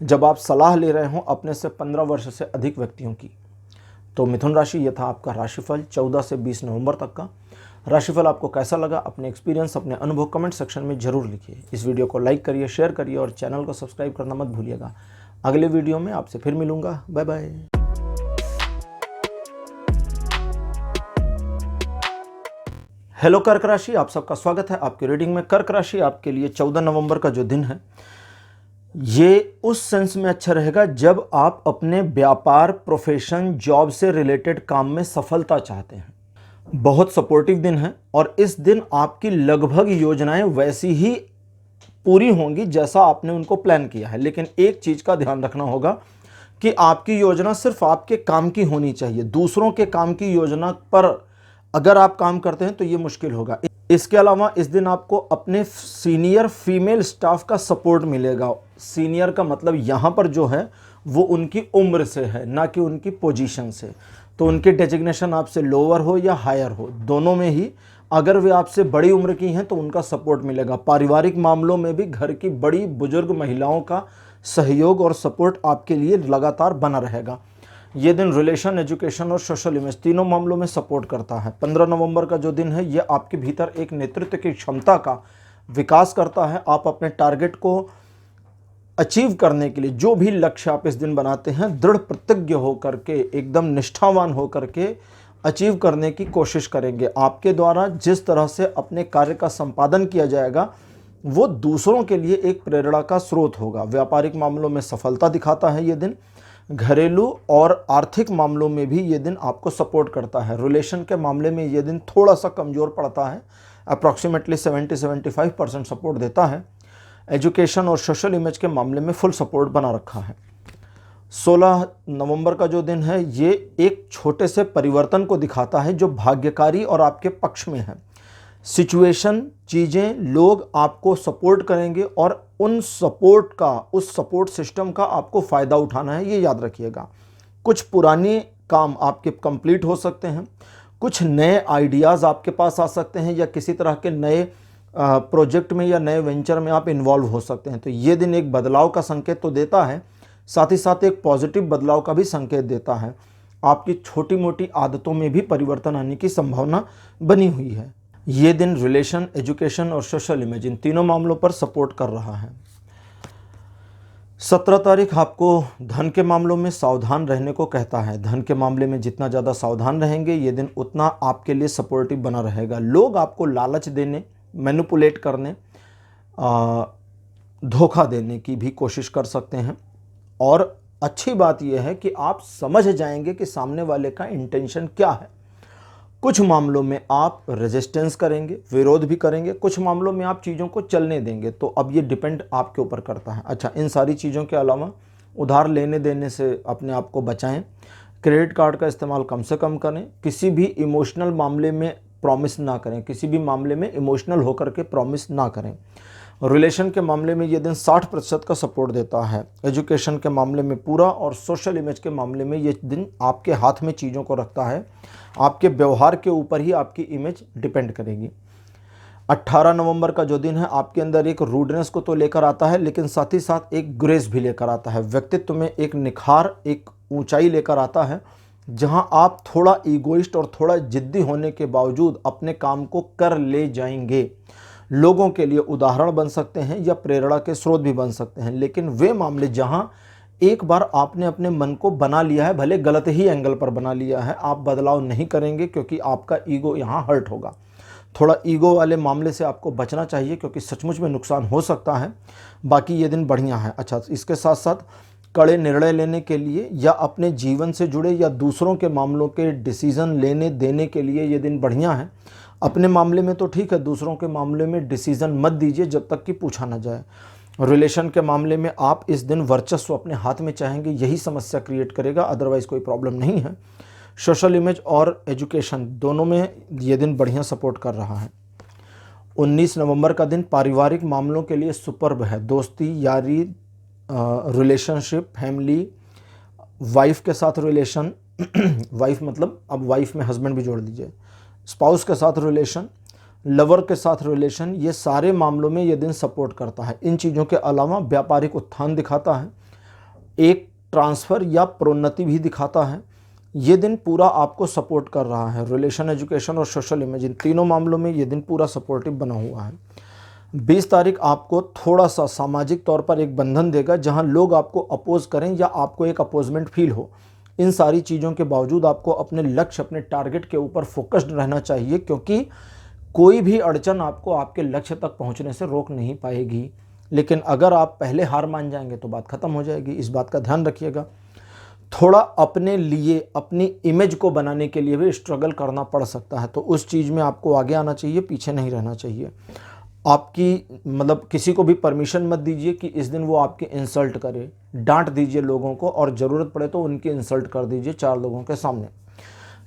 जब आप सलाह ले रहे हों अपने से 15 वर्ष से अधिक व्यक्तियों की। तो मिथुन राशि, ये था आपका राशिफल 14 से 20 नवंबर तक का। राशिफल आपको कैसा लगा, अपने एक्सपीरियंस, अपने अनुभव कमेंट सेक्शन में जरूर लिखिए। इस वीडियो को लाइक करिए, शेयर करिए और चैनल को सब्सक्राइब करना मत भूलिएगा। अगले वीडियो में आपसे फिर मिलूंगा। Bye bye. हेलो कर्क राशि, आप सबका स्वागत है आपकी रीडिंग में। कर्क राशि आपके लिए 14 नवंबर का जो दिन है ये उस सेंस में अच्छा रहेगा जब आप अपने व्यापार, प्रोफेशन, जॉब से रिलेटेड काम में सफलता चाहते हैं। बहुत सपोर्टिव दिन है और इस दिन आपकी लगभग योजनाएं वैसी ही पूरी होंगी जैसा आपने उनको प्लान किया है। लेकिन एक चीज़ का ध्यान रखना होगा कि आपकी योजना सिर्फ आपके काम की होनी चाहिए। दूसरों के काम की योजना पर अगर आप काम करते हैं तो ये मुश्किल होगा। इसके अलावा इस दिन आपको अपने सीनियर फीमेल स्टाफ का सपोर्ट मिलेगा। सीनियर का मतलब यहाँ पर जो है वो उनकी उम्र से है, ना कि उनकी पोजीशन से। तो उनके डेजिग्नेशन आपसे लोअर हो या हायर हो, दोनों में ही अगर वे आपसे बड़ी उम्र की हैं तो उनका सपोर्ट मिलेगा। पारिवारिक मामलों में भी घर की बड़ी बुजुर्ग महिलाओं का सहयोग और सपोर्ट आपके लिए लगातार बना रहेगा। ये दिन रिलेशन, एजुकेशन और सोशल इमेज तीनों मामलों में सपोर्ट करता है। 15 नवंबर का जो दिन है ये आपके भीतर एक नेतृत्व की क्षमता का विकास करता है। आप अपने टारगेट को अचीव करने के लिए जो भी लक्ष्य आप इस दिन बनाते हैं, दृढ़ प्रतिज्ञ होकर के, एकदम निष्ठावान होकर के अचीव करने की कोशिश करेंगे। आपके द्वारा जिस तरह से अपने कार्य का संपादन किया जाएगा वो दूसरों के लिए एक प्रेरणा का स्रोत होगा। व्यापारिक मामलों में सफलता दिखाता है ये दिन। घरेलू और आर्थिक मामलों में भी ये दिन आपको सपोर्ट करता है। रिलेशन के मामले में ये दिन थोड़ा सा कमज़ोर पड़ता है, अप्रॉक्सीमेटली 70-75% सपोर्ट देता है। एजुकेशन और सोशल इमेज के मामले में फुल सपोर्ट बना रखा है। 16 नवंबर का जो दिन है ये एक छोटे से परिवर्तन को दिखाता है जो भाग्यकारी और आपके पक्ष में है। सिचुएशन, चीज़ें, लोग आपको सपोर्ट करेंगे और उस सपोर्ट सिस्टम का आपको फ़ायदा उठाना है, ये याद रखिएगा। कुछ पुराने काम आपके कंप्लीट हो सकते हैं, कुछ नए आइडियाज़ आपके पास आ सकते हैं, या किसी तरह के नए प्रोजेक्ट में या नए वेंचर में आप इन्वॉल्व हो सकते हैं। तो ये दिन एक बदलाव का संकेत तो देता है, साथ ही साथ एक पॉजिटिव बदलाव का भी संकेत देता है। आपकी छोटी मोटी आदतों में भी परिवर्तन आने की संभावना बनी हुई है। ये दिन रिलेशन, एजुकेशन और सोशल इमेज इन तीनों मामलों पर सपोर्ट कर रहा है। 17 तारीख आपको धन के मामलों में सावधान रहने को कहता है। धन के मामले में जितना ज़्यादा सावधान रहेंगे ये दिन उतना आपके लिए सपोर्टिव बना रहेगा। लोग आपको लालच देने, मैनिपुलेट करने, धोखा देने की भी कोशिश कर सकते हैं। और अच्छी बात यह है कि आप समझ जाएंगे कि सामने वाले का इंटेंशन क्या है। कुछ मामलों में आप रेजिस्टेंस करेंगे, विरोध भी करेंगे, कुछ मामलों में आप चीज़ों को चलने देंगे। तो अब ये डिपेंड आपके ऊपर करता है। अच्छा, इन सारी चीज़ों के अलावा उधार लेने देने से अपने आप को बचाएं। क्रेडिट कार्ड का इस्तेमाल कम से कम करें। किसी भी इमोशनल मामले में प्रॉमिस ना करें, किसी भी मामले में इमोशनल होकर के प्रॉमिस ना करें। रिलेशन के मामले में ये दिन 60% का सपोर्ट देता है। एजुकेशन के मामले में पूरा, और सोशल इमेज के मामले में ये दिन आपके हाथ में चीज़ों को रखता है। आपके व्यवहार के ऊपर ही आपकी इमेज डिपेंड करेगी। 18 नवंबर का जो दिन है आपके अंदर एक रूडनेस को तो लेकर आता है, लेकिन साथ ही साथ एक ग्रेस भी लेकर आता है। व्यक्तित्व में एक निखार, एक ऊंचाई लेकर आता है, जहां आप थोड़ा ईगोइस्ट और थोड़ा जिद्दी होने के बावजूद अपने काम को कर ले जाएंगे। लोगों के लिए उदाहरण बन सकते हैं या प्रेरणा के स्रोत भी बन सकते हैं। लेकिन वे मामले जहां एक बार आपने अपने मन को बना लिया है, भले गलत ही एंगल पर बना लिया है, आप बदलाव नहीं करेंगे क्योंकि आपका ईगो यहाँ हर्ट होगा। थोड़ा ईगो वाले मामले से आपको बचना चाहिए क्योंकि सचमुच में नुकसान हो सकता है। बाकी ये दिन बढ़िया है। अच्छा, इसके साथ साथ कड़े निर्णय लेने के लिए या अपने जीवन से जुड़े या दूसरों के मामलों के डिसीज़न लेने देने के लिए ये दिन बढ़िया है। अपने मामले में तो ठीक है, दूसरों के मामले में डिसीज़न मत दीजिए जब तक कि पूछा ना जाए। रिलेशन के मामले में आप इस दिन वर्चस्व अपने हाथ में चाहेंगे, यही समस्या क्रिएट करेगा, अदरवाइज़ कोई प्रॉब्लम नहीं है। सोशल इमेज और एजुकेशन दोनों में ये दिन बढ़िया सपोर्ट कर रहा है। 19 नवंबर का दिन पारिवारिक मामलों के लिए सुपर्ब है। दोस्ती, यारी, रिलेशनशिप, फैमिली, वाइफ के साथ रिलेशन वाइफ मतलब अब वाइफ में हस्बैंड भी जोड़ दीजिए, स्पाउस के साथ रिलेशन, लवर के साथ रिलेशन, ये सारे मामलों में ये दिन सपोर्ट करता है। इन चीज़ों के अलावा व्यापारिक उत्थान दिखाता है, एक ट्रांसफ़र या प्रोन्नति भी दिखाता है। ये दिन पूरा आपको सपोर्ट कर रहा है। रिलेशन, एजुकेशन और सोशल इमेज इन तीनों मामलों में ये दिन पूरा सपोर्टिव बना हुआ है। 20 तारीख आपको थोड़ा सा सामाजिक तौर पर एक बंधन देगा जहां लोग आपको अपोज करें या आपको एक अपोजमेंट फील हो। इन सारी चीज़ों के बावजूद आपको अपने लक्ष्य, अपने टारगेट के ऊपर फोकस्ड रहना चाहिए क्योंकि कोई भी अड़चन आपको आपके लक्ष्य तक पहुंचने से रोक नहीं पाएगी। लेकिन अगर आप पहले हार मान जाएंगे तो बात खत्म हो जाएगी। इस बात का ध्यान रखिएगा। थोड़ा अपने लिए, अपनी इमेज को बनाने के लिए भी स्ट्रगल करना पड़ सकता है, तो उस चीज़ में आपको आगे आना चाहिए, पीछे नहीं रहना चाहिए। आपकी मतलब किसी को भी परमिशन मत दीजिए कि इस दिन वो आपकी इंसल्ट करे। डांट दीजिए लोगों को, और ज़रूरत पड़े तो उनकी इंसल्ट कर दीजिए 4 लोगों के सामने।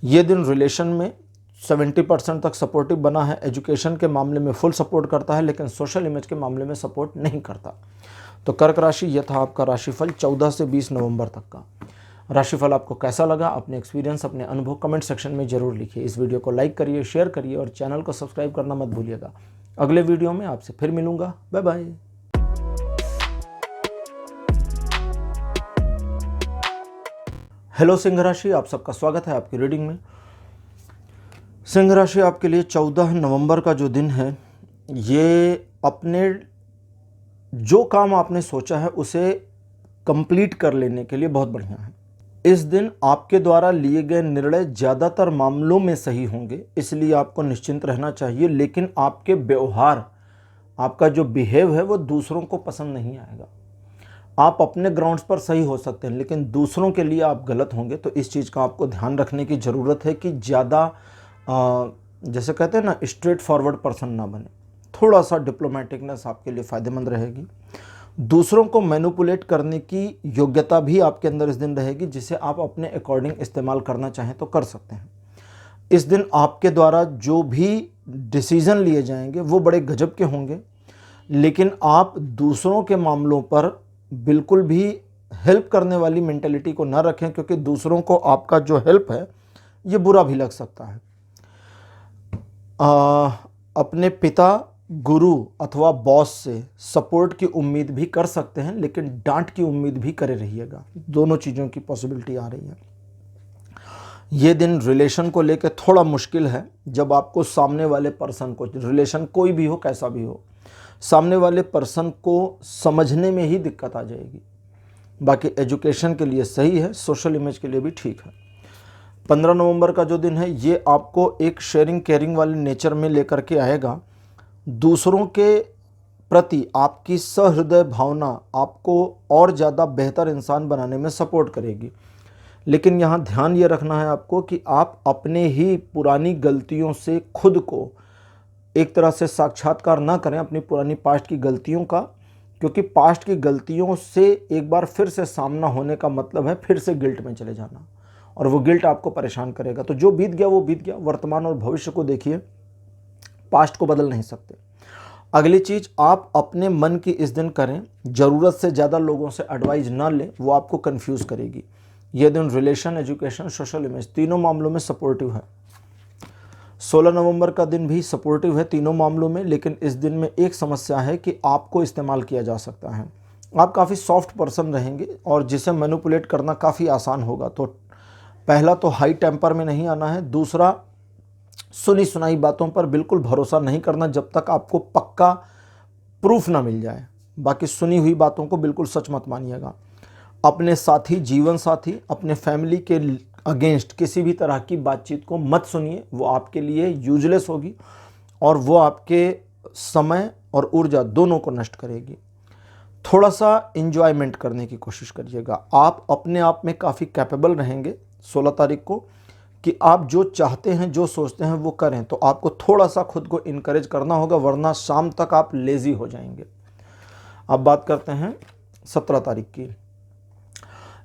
ये दिन रिलेशन में 70% तक सपोर्टिव बना है। एजुकेशन के मामले में फुल सपोर्ट करता है, लेकिन सोशल इमेज के मामले में सपोर्ट नहीं करता। तो कर्क राशि, यह था आपका राशिफल 14 से 20 नवंबर तक का। राशिफल आपको कैसा लगा? अपने एक्सपीरियंस, अपने अनुभव कमेंट सेक्शन में जरूर लिखिए। इस वीडियो को लाइक करिए, शेयर करिए और चैनल को सब्सक्राइब करना मत भूलिएगा। अगले वीडियो में आपसे फिर मिलूंगा। Bye bye. हेलो सिंह राशि, आप सबका स्वागत है आपकी रीडिंग में। सिंह राशि आपके लिए 14 नवंबर का जो दिन है, ये अपने जो काम आपने सोचा है उसे कंप्लीट कर लेने के लिए बहुत बढ़िया है। इस दिन आपके द्वारा लिए गए निर्णय ज़्यादातर मामलों में सही होंगे, इसलिए आपको निश्चिंत रहना चाहिए। लेकिन आपके व्यवहार, आपका जो बिहेव है वो दूसरों को पसंद नहीं आएगा। आप अपने ग्राउंड्स पर सही हो सकते हैं, लेकिन दूसरों के लिए आप गलत होंगे। तो इस चीज़ का आपको ध्यान रखने की ज़रूरत है कि ज़्यादा जैसे कहते हैं ना, स्ट्रेट फॉरवर्ड पर्सन ना बने। थोड़ा सा डिप्लोमेटिकनेस आपके लिए फ़ायदेमंद रहेगी। दूसरों को मैनिपुलेट करने की योग्यता भी आपके अंदर इस दिन रहेगी, जिसे आप अपने अकॉर्डिंग इस्तेमाल करना चाहें तो कर सकते हैं। इस दिन आपके द्वारा जो भी डिसीज़न लिए जाएंगे वो बड़े गजब के होंगे, लेकिन आप दूसरों के मामलों पर बिल्कुल भी हेल्प करने वाली मेंटेलिटी को ना रखें, क्योंकि दूसरों को आपका जो हेल्प है ये बुरा भी लग सकता है। अपने पिता, गुरु अथवा बॉस से सपोर्ट की उम्मीद भी कर सकते हैं, लेकिन डांट की उम्मीद भी करे रहिएगा। दोनों चीज़ों की पॉसिबिलिटी आ रही है। ये दिन रिलेशन को लेकर थोड़ा मुश्किल है। जब आपको सामने वाले पर्सन को, रिलेशन कोई भी हो, कैसा भी हो, सामने वाले पर्सन को समझने में ही दिक्कत आ जाएगी। बाकी एजुकेशन के लिए सही है, सोशल इमेज के लिए भी ठीक है। 15 नवंबर का जो दिन है, ये आपको एक शेयरिंग केयरिंग वाले नेचर में लेकर के आएगा। दूसरों के प्रति आपकी सहृदय भावना आपको और ज़्यादा बेहतर इंसान बनाने में सपोर्ट करेगी। लेकिन यहाँ ध्यान ये रखना है आपको कि आप अपने ही पुरानी गलतियों से खुद को एक तरह से साक्षात्कार ना करें, अपनी पुरानी पास्ट की गलतियों का, क्योंकि पास्ट की गलतियों से एक बार फिर से सामना होने का मतलब है फिर से गिल्ट में चले जाना, और वो गिल्ट आपको परेशान करेगा। तो जो बीत गया वो बीत गया। वर्तमान और भविष्य को देखिए, पास्ट को बदल नहीं सकते। अगली चीज़, आप अपने मन की इस दिन करें। ज़रूरत से ज़्यादा लोगों से एडवाइस ना लें, वो आपको कंफ्यूज करेगी। यह दिन रिलेशन, एजुकेशन, सोशल इमेज तीनों मामलों में सपोर्टिव है। 16 नवंबर का दिन भी सपोर्टिव है तीनों मामलों में, लेकिन इस दिन में एक समस्या है कि आपको इस्तेमाल किया जा सकता है। आप काफ़ी सॉफ्ट पर्सन रहेंगे और जिसे मैनिपुलेट करना काफ़ी आसान होगा। तो पहला तो हाई टेम्पर में नहीं आना है। दूसरा, सुनी सुनाई बातों पर बिल्कुल भरोसा नहीं करना जब तक आपको पक्का प्रूफ ना मिल जाए। बाकी सुनी हुई बातों को बिल्कुल सच मत मानिएगा। अपने साथी, जीवन साथी, अपने फैमिली के अगेंस्ट किसी भी तरह की बातचीत को मत सुनिए। वो आपके लिए यूजलेस होगी और वो आपके समय और ऊर्जा दोनों को नष्ट करेगी। थोड़ा सा एंजॉयमेंट करने की कोशिश करिएगा। आप अपने आप में काफ़ी कैपेबल रहेंगे 16 तारीख को, कि आप जो चाहते हैं, जो सोचते हैं वो करें। तो आपको थोड़ा सा खुद को इनकरेज करना होगा, वरना शाम तक आप लेज़ी हो जाएंगे। अब बात करते हैं 17 तारीख की।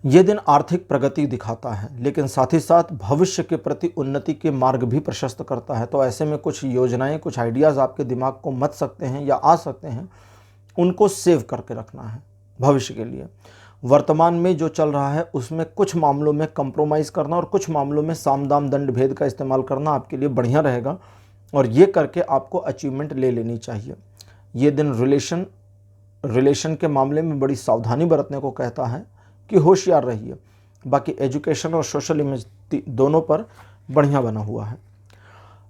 ये दिन आर्थिक प्रगति दिखाता है, लेकिन साथ ही साथ भविष्य के प्रति उन्नति के मार्ग भी प्रशस्त करता है। तो ऐसे में कुछ योजनाएं, कुछ आइडियाज़ आपके दिमाग को मच सकते हैं या आ सकते हैं, उनको सेव करके रखना है भविष्य के लिए। वर्तमान में जो चल रहा है उसमें कुछ मामलों में कंप्रोमाइज़ करना और कुछ मामलों में साम दाम दंड भेद का इस्तेमाल करना आपके लिए बढ़िया रहेगा, और ये करके आपको अचीवमेंट ले लेनी चाहिए। ये दिन रिलेशन के मामले में बड़ी सावधानी बरतने को कहता है कि होशियार रहिए। बाकी एजुकेशन और सोशल इमेज दोनों पर बढ़िया बना हुआ है।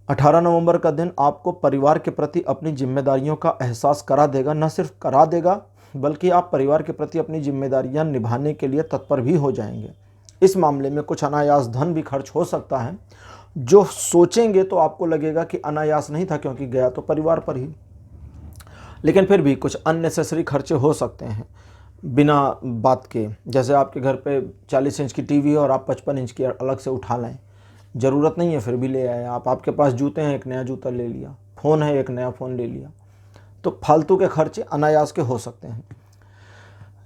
18 नवंबर का दिन आपको परिवार के प्रति अपनी जिम्मेदारियों का एहसास करा देगा। न सिर्फ करा देगा, बल्कि आप परिवार के प्रति अपनी जिम्मेदारियां निभाने के लिए तत्पर भी हो जाएंगे। इस मामले में कुछ अनायास धन भी खर्च हो सकता है। जो सोचेंगे तो आपको लगेगा कि अनायास नहीं था, क्योंकि गया तो परिवार पर ही, लेकिन फिर भी कुछ अननेसेसरी खर्चे हो सकते हैं बिना बात के। जैसे आपके घर पे 40 इंच की टीवी है और आप 55 इंच की अलग से उठा लाएं, ज़रूरत नहीं है फिर भी ले आए आप। आपके पास जूते हैं, एक नया जूता ले लिया, फ़ोन है, एक नया फ़ोन ले लिया। तो फालतू के खर्चे अनायास के हो सकते हैं।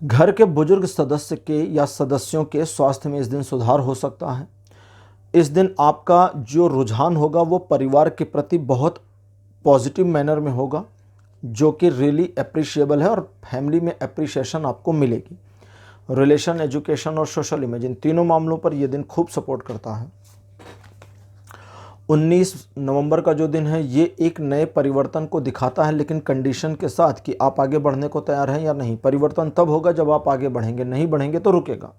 घर के बुजुर्ग सदस्य के या सदस्यों के स्वास्थ्य में इस दिन सुधार हो सकता है। इस दिन आपका जो रुझान होगा वो परिवार के प्रति बहुत पॉजिटिव मैनर में होगा, जो कि रियली अप्रिशिएबल है, और फैमिली में अप्रिशिएशन आपको मिलेगी। रिलेशन, एजुकेशन और सोशल इमेज, इन तीनों मामलों पर यह दिन खूब सपोर्ट करता है। 19 नवंबर का जो दिन है ये एक नए परिवर्तन को दिखाता है, लेकिन कंडीशन के साथ कि आप आगे बढ़ने को तैयार हैं या नहीं। परिवर्तन तब होगा जब आप आगे बढ़ेंगे, नहीं बढ़ेंगे तो रुकेगा।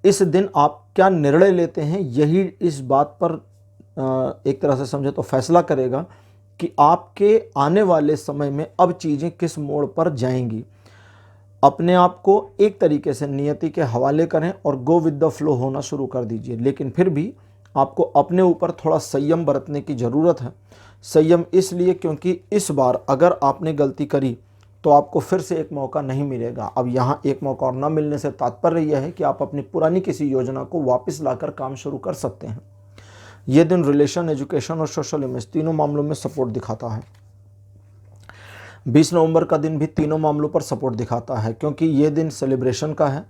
इस दिन आप क्या निर्णय लेते हैं यही इस बात पर एक तरह से समझे तो फैसला करेगा कि आपके आने वाले समय में अब चीज़ें किस मोड़ पर जाएंगी। अपने आप को एक तरीके से नियति के हवाले करें और गो विद द फ्लो होना शुरू कर दीजिए, लेकिन फिर भी आपको अपने ऊपर थोड़ा संयम बरतने की ज़रूरत है। संयम इसलिए क्योंकि इस बार अगर आपने गलती करी तो आपको फिर से एक मौका नहीं मिलेगा। अब यहाँ एक मौका और ना मिलने से तात्पर्य यह है कि आप अपनी पुरानी किसी योजना को वापस लाकर काम शुरू कर सकते हैं। यह दिन रिलेशन, एजुकेशन और सोशल इमेज तीनों मामलों में सपोर्ट दिखाता है। 20 नवंबर का दिन भी तीनों मामलों पर सपोर्ट दिखाता है, क्योंकि ये दिन सेलिब्रेशन का है।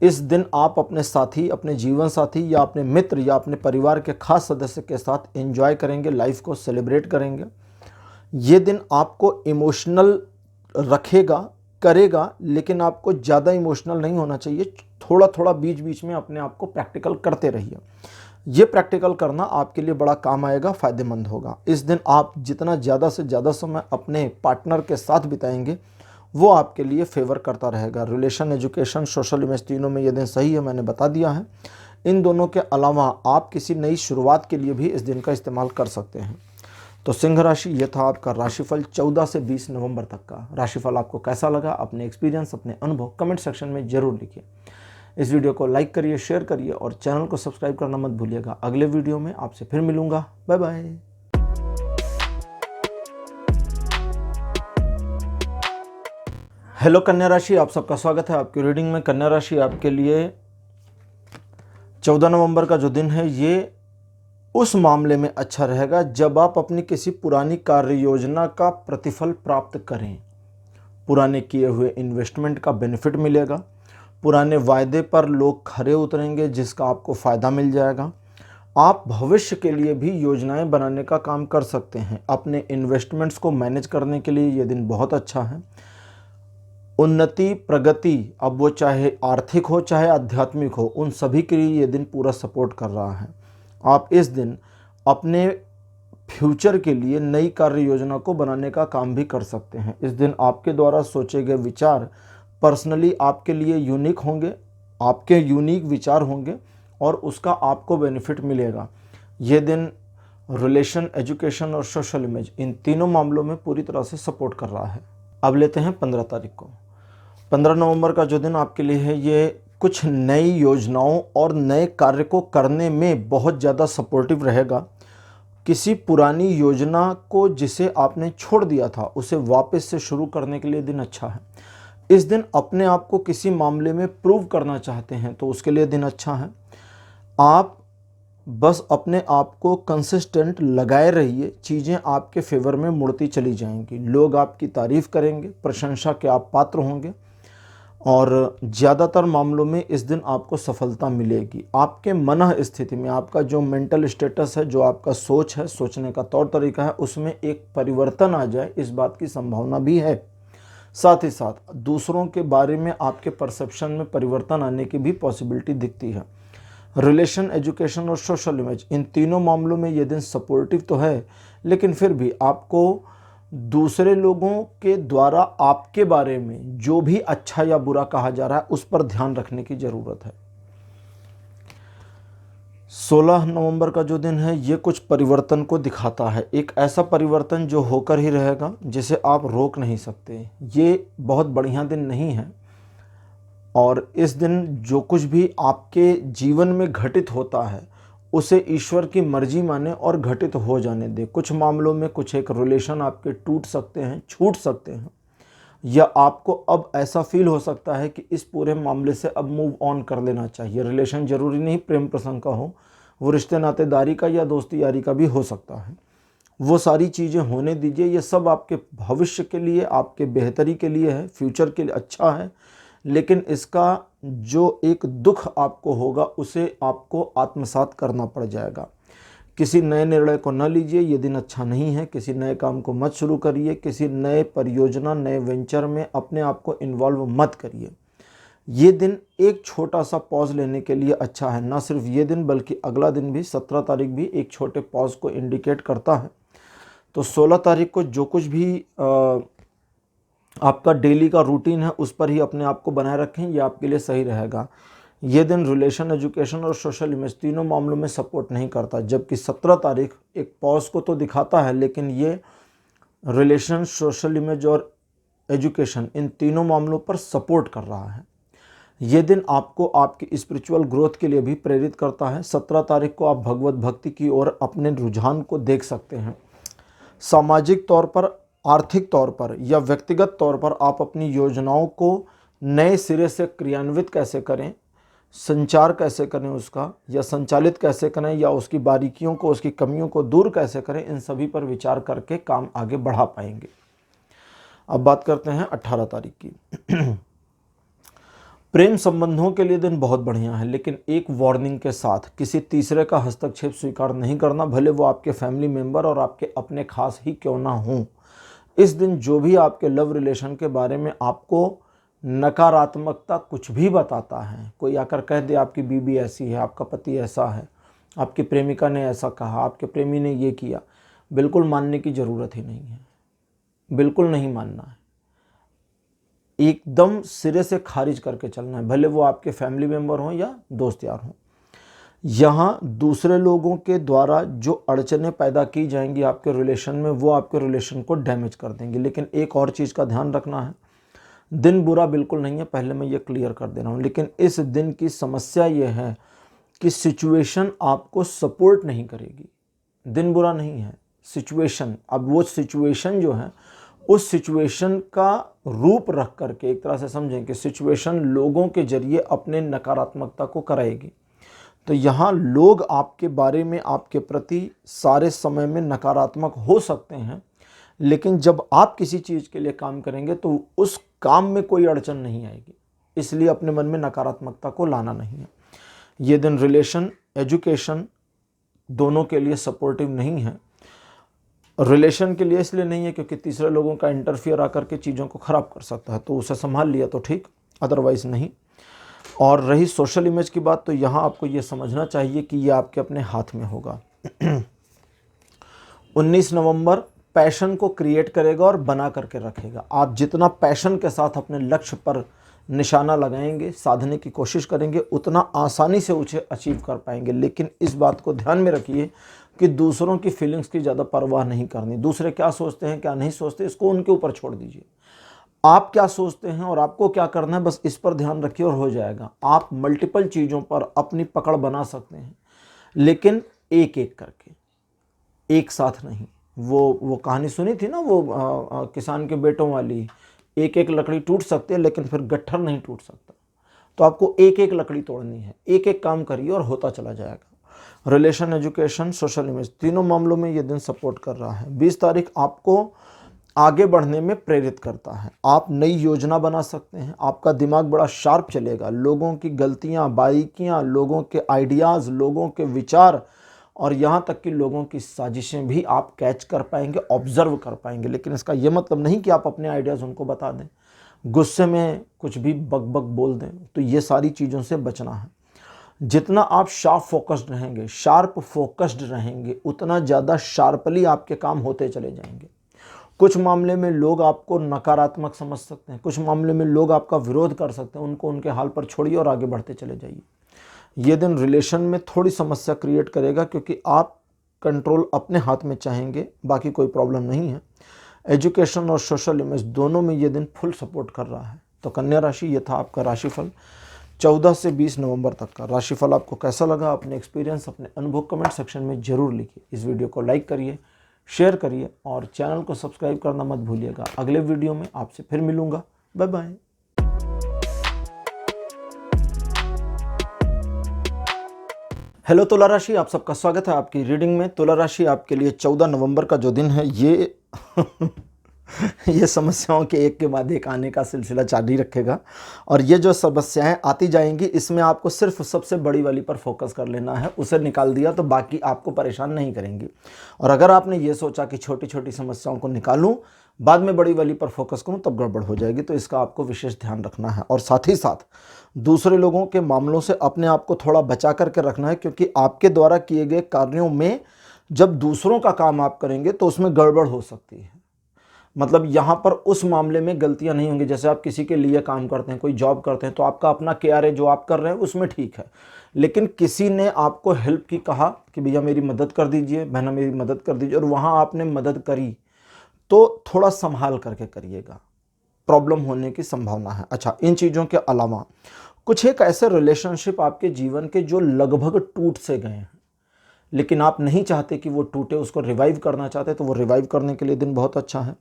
इस दिन आप अपने साथी, अपने जीवन साथी या अपने मित्र या अपने परिवार के खास सदस्य के साथ एंजॉय करेंगे, लाइफ को सेलिब्रेट करेंगे। ये दिन आपको इमोशनल रखेगा, करेगा, लेकिन आपको ज़्यादा इमोशनल नहीं होना चाहिए। थोड़ा थोड़ा बीच बीच में अपने आप को प्रैक्टिकल करते रहिए। ये प्रैक्टिकल करना आपके लिए बड़ा काम आएगा, फ़ायदेमंद होगा। इस दिन आप जितना ज़्यादा से ज़्यादा समय अपने पार्टनर के साथ बिताएंगे वो आपके लिए फेवर करता रहेगा। रिलेशन, एजुकेशन, सोशल इमेज तीनों में ये दिन सही है, मैंने बता दिया है। इन दोनों के अलावा आप किसी नई शुरुआत के लिए भी इस दिन का इस्तेमाल कर सकते हैं। तो सिंह राशि, ये था आपका राशिफल 14 से 20 नवंबर तक का। राशिफल आपको कैसा लगा, अपने एक्सपीरियंस, अपने अनुभव कमेंट सेक्शन में ज़रूर लिखिए। इस वीडियो को लाइक करिए, शेयर करिए और चैनल को सब्सक्राइब करना मत भूलिएगा। अगले वीडियो में आपसे फिर मिलूंगा। Bye bye. हेलो कन्या राशि, आप सबका स्वागत है आपकी रीडिंग में। कन्या राशि, आपके लिए 14 नवंबर का जो दिन है ये उस मामले में अच्छा रहेगा जब आप अपनी किसी पुरानी कार्य योजना का प्रतिफल प्राप्त करें। पुराने किए हुए इन्वेस्टमेंट का बेनिफिट मिलेगा। पुराने वायदे पर लोग खरे उतरेंगे, जिसका आपको फ़ायदा मिल जाएगा। आप भविष्य के लिए भी योजनाएं बनाने का काम कर सकते हैं। अपने इन्वेस्टमेंट्स को मैनेज करने के लिए ये दिन बहुत अच्छा है। उन्नति, प्रगति, अब वो चाहे आर्थिक हो चाहे आध्यात्मिक हो, उन सभी के लिए ये दिन पूरा सपोर्ट कर रहा है। आप इस दिन अपने फ्यूचर के लिए नई कार्य योजना को बनाने का काम भी कर सकते हैं। इस दिन आपके द्वारा सोचे गए विचार पर्सनली आपके लिए यूनिक होंगे, आपके यूनिक विचार होंगे और उसका आपको बेनिफिट मिलेगा। ये दिन रिलेशन, एजुकेशन और सोशल इमेज इन तीनों मामलों में पूरी तरह से सपोर्ट कर रहा है। अब लेते हैं 15 तारीख को। 15 नवंबर का जो दिन आपके लिए है ये कुछ नई योजनाओं और नए कार्य को करने में बहुत ज़्यादा सपोर्टिव रहेगा। किसी पुरानी योजना को जिसे आपने छोड़ दिया था उसे वापस से शुरू करने के लिए दिन अच्छा है। इस दिन अपने आप को किसी मामले में प्रूव करना चाहते हैं तो उसके लिए दिन अच्छा है। आप बस अपने आप को कंसिस्टेंट लगाए रहिए, चीज़ें आपके फेवर में मुड़ती चली जाएंगी। लोग आपकी तारीफ़ करेंगे, प्रशंसा के आप पात्र होंगे और ज़्यादातर मामलों में इस दिन आपको सफलता मिलेगी। आपके मन स्थिति में, आपका जो मेंटल स्टेटस है, जो आपका सोच है, सोचने का तौर तरीका है, उसमें एक परिवर्तन आ जाए, इस बात की संभावना भी है। साथ ही साथ दूसरों के बारे में आपके परसेप्शन में परिवर्तन आने की भी पॉसिबिलिटी दिखती है। रिलेशन, एजुकेशन और सोशल इमेज इन तीनों मामलों में ये दिन सपोर्टिव तो है, लेकिन फिर भी आपको दूसरे लोगों के द्वारा आपके बारे में जो भी अच्छा या बुरा कहा जा रहा है उस पर ध्यान रखने की ज़रूरत है। 16 नवंबर का जो दिन है ये कुछ परिवर्तन को दिखाता है। एक ऐसा परिवर्तन जो होकर ही रहेगा, जिसे आप रोक नहीं सकते। ये बहुत बढ़िया दिन नहीं है और इस दिन जो कुछ भी आपके जीवन में घटित होता है उसे ईश्वर की मर्जी माने और घटित हो जाने दे। कुछ मामलों में कुछ एक रिलेशन आपके टूट सकते हैं, छूट सकते हैं, या आपको अब ऐसा फील हो सकता है कि इस पूरे मामले से अब मूव ऑन कर लेना चाहिए। रिलेशन जरूरी नहीं प्रेम प्रसंग का हो, वो रिश्ते नातेदारी का या दोस्ती यारी का भी हो सकता है। वो सारी चीज़ें होने दीजिए। ये सब आपके भविष्य के लिए, आपके बेहतरी के लिए है, फ्यूचर के लिए अच्छा है। लेकिन इसका जो एक दुख आपको होगा उसे आपको आत्मसात करना पड़ जाएगा। किसी नए निर्णय को न लीजिए, ये दिन अच्छा नहीं है। किसी नए काम को मत शुरू करिए। किसी नए परियोजना, नए वेंचर में अपने आप को इन्वॉल्व मत करिए। ये दिन एक छोटा सा पॉज लेने के लिए अच्छा है। ना सिर्फ ये दिन बल्कि अगला दिन भी, 17 तारीख भी एक छोटे पॉज को इंडिकेट करता है। तो 16 तारीख को जो कुछ भी आपका डेली का रूटीन है उस पर ही अपने आप को बनाए रखें, ये आपके लिए सही रहेगा। ये दिन रिलेशन, एजुकेशन और सोशल इमेज तीनों मामलों में सपोर्ट नहीं करता, जबकि 17 तारीख एक पॉज को तो दिखाता है, लेकिन ये रिलेशन, सोशल इमेज और एजुकेशन इन तीनों मामलों पर सपोर्ट कर रहा है। ये दिन आपको आपकी स्पिरिचुअल ग्रोथ के लिए भी प्रेरित करता है। 17 तारीख को आप भगवत भक्ति की ओर अपने रुझान को देख सकते हैं। सामाजिक तौर पर, आर्थिक तौर पर या व्यक्तिगत तौर पर आप अपनी योजनाओं को नए सिरे से क्रियान्वित कैसे करें, संचार कैसे करें उसका, या संचालित कैसे करें, या उसकी बारीकियों को, उसकी कमियों को दूर कैसे करें, इन सभी पर विचार करके काम आगे बढ़ा पाएंगे। अब बात करते हैं 18 तारीख की। प्रेम संबंधों के लिए दिन बहुत बढ़िया है, लेकिन एक वार्निंग के साथ, किसी तीसरे का हस्तक्षेप स्वीकार नहीं करना, भले वो आपके फैमिली मेंबर और आपके अपने खास ही क्यों ना हों। इस दिन जो भी आपके लव रिलेशन के बारे में आपको नकारात्मकता कुछ भी बताता है, कोई आकर कह दे आपकी बीवी ऐसी है, आपका पति ऐसा है, आपकी प्रेमिका ने ऐसा कहा, आपके प्रेमी ने ये किया, बिल्कुल मानने की ज़रूरत ही नहीं है। बिल्कुल नहीं मानना है, एकदम सिरे से खारिज करके चलना है, भले वो आपके फैमिली मेम्बर हों या दोस्त यार हों। यहाँ दूसरे लोगों के द्वारा जो अड़चनें पैदा की जाएंगी आपके रिलेशन में, वो आपके रिलेशन को डैमेज कर देंगे। लेकिन एक और चीज़ का ध्यान रखना है, दिन बुरा बिल्कुल नहीं है, पहले मैं ये क्लियर कर दे रहा हूँ। लेकिन इस दिन की समस्या ये है कि सिचुएशन आपको सपोर्ट नहीं करेगी। दिन बुरा नहीं है, सिचुएशन, अब वो सिचुएशन जो है उस सिचुएशन का रूप रख करके एक तरह से समझें कि सिचुएशन लोगों के जरिए अपने नकारात्मकता को कराएगी। तो यहाँ लोग आपके बारे में, आपके प्रति सारे समय में नकारात्मक हो सकते हैं, लेकिन जब आप किसी चीज़ के लिए काम करेंगे तो उस काम में कोई अड़चन नहीं आएगी। इसलिए अपने मन में नकारात्मकता को लाना नहीं है। ये दिन रिलेशन, एजुकेशन दोनों के लिए सपोर्टिव नहीं है। रिलेशन के लिए इसलिए नहीं है क्योंकि तीसरे लोगों का इंटरफियर आकर के चीज़ों को ख़राब कर सकता है, तो उसे संभाल लिया तो ठीक, अदरवाइज़ नहीं। और रही सोशल इमेज की बात, तो यहाँ आपको ये समझना चाहिए कि ये आपके अपने हाथ में होगा। 19 नवंबर पैशन को क्रिएट करेगा और बना करके रखेगा। आप जितना पैशन के साथ अपने लक्ष्य पर निशाना लगाएंगे, साधने की कोशिश करेंगे, उतना आसानी से उसे अचीव कर पाएंगे। लेकिन इस बात को ध्यान में रखिए कि दूसरों की फीलिंग्स की ज़्यादा परवाह नहीं करनी। दूसरे क्या सोचते हैं, क्या नहीं सोचते, इसको उनके ऊपर छोड़ दीजिए। आप क्या सोचते हैं और आपको क्या करना है, बस इस पर ध्यान रखिए और हो जाएगा। आप मल्टीपल चीज़ों पर अपनी पकड़ बना सकते हैं, लेकिन एक एक करके, एक साथ नहीं। वो कहानी सुनी थी ना, वो किसान के बेटों वाली, एक एक लकड़ी टूट सकती है लेकिन फिर गट्ठर नहीं टूट सकता। तो आपको एक एक लकड़ी तोड़नी है, एक एक काम करिए और होता चला जाएगा। रिलेशन, एजुकेशन, सोशल इमेज तीनों मामलों में ये दिन सपोर्ट कर रहा है। 20 तारीख आपको आगे बढ़ने में प्रेरित करता है। आप नई योजना बना सकते हैं, आपका दिमाग बड़ा शार्प चलेगा। लोगों की गलतियां, बारीकियां, लोगों के आइडियाज़, लोगों के विचार और यहाँ तक कि लोगों की साजिशें भी आप कैच कर पाएंगे, ऑब्जर्व कर पाएंगे। लेकिन इसका यह मतलब नहीं कि आप अपने आइडियाज़ उनको बता दें, गुस्से में कुछ भी बक बक बोल दें। तो ये सारी चीज़ों से बचना है। जितना आप शार्प फोकस्ड रहेंगे, उतना ज़्यादा शार्पली आपके काम होते चले जाएंगे। कुछ मामले में लोग आपको नकारात्मक समझ सकते हैं, कुछ मामले में लोग आपका विरोध कर सकते हैं, उनको उनके हाल पर छोड़िए और आगे बढ़ते चले जाइए। ये दिन रिलेशन में थोड़ी समस्या क्रिएट करेगा क्योंकि आप कंट्रोल अपने हाथ में चाहेंगे, बाकी कोई प्रॉब्लम नहीं है। एजुकेशन और सोशल इमेज दोनों में ये दिन फुल सपोर्ट कर रहा है। तो कन्या राशि, ये था आपका राशिफल। 14 से 20 नवंबर तक का राशिफल आपको कैसा लगा, अपने एक्सपीरियंस, अपने अनुभव कमेंट सेक्शन में जरूर लिखिए। इस वीडियो को लाइक करिए, शेयर करिए और चैनल को सब्सक्राइब करना मत भूलिएगा। अगले वीडियो में आपसे फिर मिलूंगा। Bye bye. हेलो तुला राशि, आप सबका स्वागत है आपकी रीडिंग में। तुला राशि आपके लिए 14 नवंबर का जो दिन है ये समस्याओं के एक के बाद एक आने का सिलसिला जारी रखेगा और ये जो समस्याएं आती जाएंगी इसमें आपको सिर्फ सबसे बड़ी वाली पर फोकस कर लेना है। उसे निकाल दिया तो बाकी आपको परेशान नहीं करेंगी। और अगर आपने ये सोचा कि छोटी छोटी समस्याओं को निकालूं बाद में बड़ी वाली पर फोकस करूं तब गड़बड़ हो जाएगी, तो इसका आपको विशेष ध्यान रखना है। और साथ ही साथ दूसरे लोगों के मामलों से अपने आप को थोड़ा बचा करके रखना है, क्योंकि आपके द्वारा किए गए कार्यों में जब दूसरों का काम आप करेंगे तो उसमें गड़बड़ हो सकती है। मतलब यहाँ पर उस मामले में गलतियाँ नहीं होंगी। जैसे आप किसी के लिए काम करते हैं, कोई जॉब करते हैं, तो आपका अपना केआर है जो आप कर रहे हैं उसमें ठीक है, लेकिन किसी ने आपको हेल्प की, कहा कि भैया मेरी मदद कर दीजिए, बहना मेरी मदद कर दीजिए, और वहाँ आपने मदद करी तो थोड़ा संभाल करके करिएगा, प्रॉब्लम होने की संभावना है। अच्छा, इन चीज़ों के अलावा कुछ एक ऐसे रिलेशनशिप आपके जीवन के जो लगभग टूट से गए हैं, लेकिन आप नहीं चाहते कि वो टूटे, उसको रिवाइव करना चाहते, तो वो रिवाइव करने के लिए दिन बहुत अच्छा है।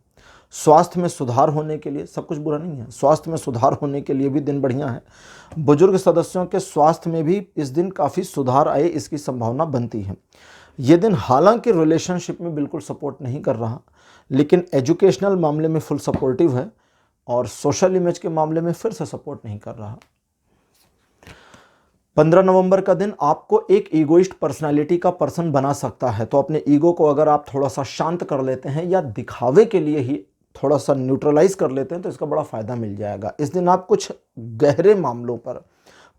स्वास्थ्य में सुधार होने के लिए, सब कुछ बुरा नहीं है, स्वास्थ्य में सुधार होने के लिए भी दिन बढ़िया है। बुजुर्ग सदस्यों के स्वास्थ्य में भी इस दिन काफ़ी सुधार आए, इसकी संभावना बनती है। ये दिन हालांकि रिलेशनशिप में बिल्कुल सपोर्ट नहीं कर रहा, लेकिन एजुकेशनल मामले में फुल सपोर्टिव है और सोशल इमेज के मामले में फिर से सपोर्ट नहीं कर रहा। 15 नवंबर का दिन आपको एक ईगोइस्ट पर्सनालिटी का पर्सन बना सकता है, तो अपने ईगो को अगर आप थोड़ा सा शांत कर लेते हैं या दिखावे के लिए ही थोड़ा सा न्यूट्रलाइज कर लेते हैं तो इसका बड़ा फायदा मिल जाएगा। इस दिन आप कुछ गहरे मामलों पर,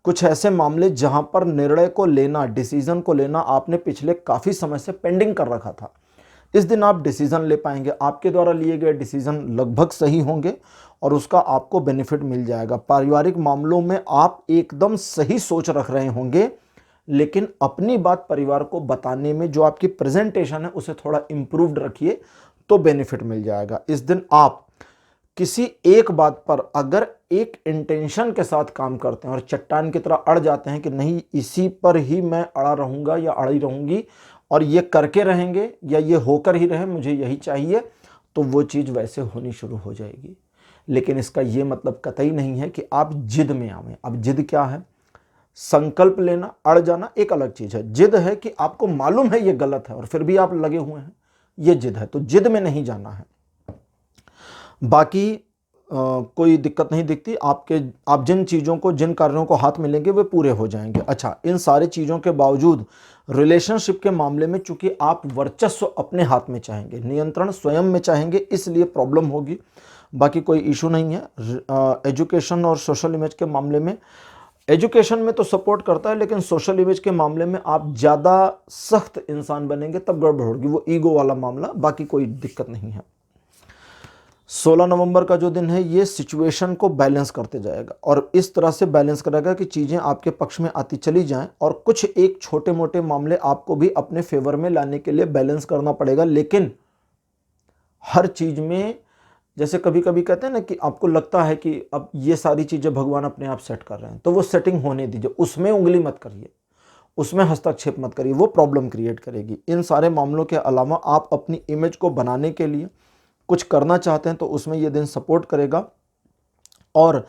कुछ ऐसे मामले जहां पर निर्णय को लेना, डिसीजन को लेना आपने पिछले काफ़ी समय से पेंडिंग कर रखा था, इस दिन आप डिसीजन ले पाएंगे। आपके द्वारा लिए गए डिसीजन लगभग सही होंगे और उसका आपको बेनिफिट मिल जाएगा। पारिवारिक मामलों में आप एकदम सही सोच रख रहे होंगे, लेकिन अपनी बात परिवार को बताने में जो आपकी प्रेजेंटेशन है उसे थोड़ा इम्प्रूव्ड रखिए तो बेनिफिट मिल जाएगा। इस दिन आप किसी एक बात पर अगर एक इंटेंशन के साथ काम करते हैं और चट्टान की तरह अड़ जाते हैं कि नहीं इसी पर ही मैं अड़ा रहूंगा या अड़ी रहूंगी और ये करके रहेंगे या ये होकर ही रहे, मुझे यही चाहिए, तो वो चीज़ वैसे होनी शुरू हो जाएगी। लेकिन इसका ये मतलब कतई नहीं है कि आप जिद में आवें। अब जिद क्या है? संकल्प लेना, अड़ जाना एक अलग चीज़ है। जिद है कि आपको मालूम है ये गलत है और फिर भी आप लगे हुए हैं, ये जिद है। तो जिद में नहीं जाना है। बाकी कोई दिक्कत नहीं दिखती। आप जिन चीज़ों को, जिन कार्यों को हाथ में लेंगे वे पूरे हो जाएंगे। अच्छा, इन सारी चीज़ों के बावजूद रिलेशनशिप के मामले में चूंकि आप वर्चस्व अपने हाथ में चाहेंगे, नियंत्रण स्वयं में चाहेंगे, इसलिए प्रॉब्लम होगी। बाकी कोई इशू नहीं है। एजुकेशन और सोशल इमेज के मामले में, एजुकेशन में तो सपोर्ट करता है, लेकिन सोशल इमेज के मामले में आप ज़्यादा सख्त इंसान बनेंगे तब गड़बड़ होगी, वो ईगो वाला मामला। बाकी कोई दिक्कत नहीं है। 16 नवंबर का जो दिन है ये सिचुएशन को बैलेंस करते जाएगा और इस तरह से बैलेंस करेगा कि चीज़ें आपके पक्ष में आती चली जाएं और कुछ एक छोटे मोटे मामले आपको भी अपने फेवर में लाने के लिए बैलेंस करना पड़ेगा। लेकिन हर चीज़ में, जैसे कभी कभी कहते हैं ना कि आपको लगता है कि अब ये सारी चीज़ें भगवान अपने आप सेट कर रहे हैं, तो वो सेटिंग होने दीजिए, उसमें उंगली मत करिए, उसमें हस्तक्षेप मत करिए, वो प्रॉब्लम क्रिएट करेगी। इन सारे मामलों के अलावा आप अपनी इमेज को बनाने के लिए कुछ करना चाहते हैं तो उसमें ये दिन सपोर्ट करेगा। और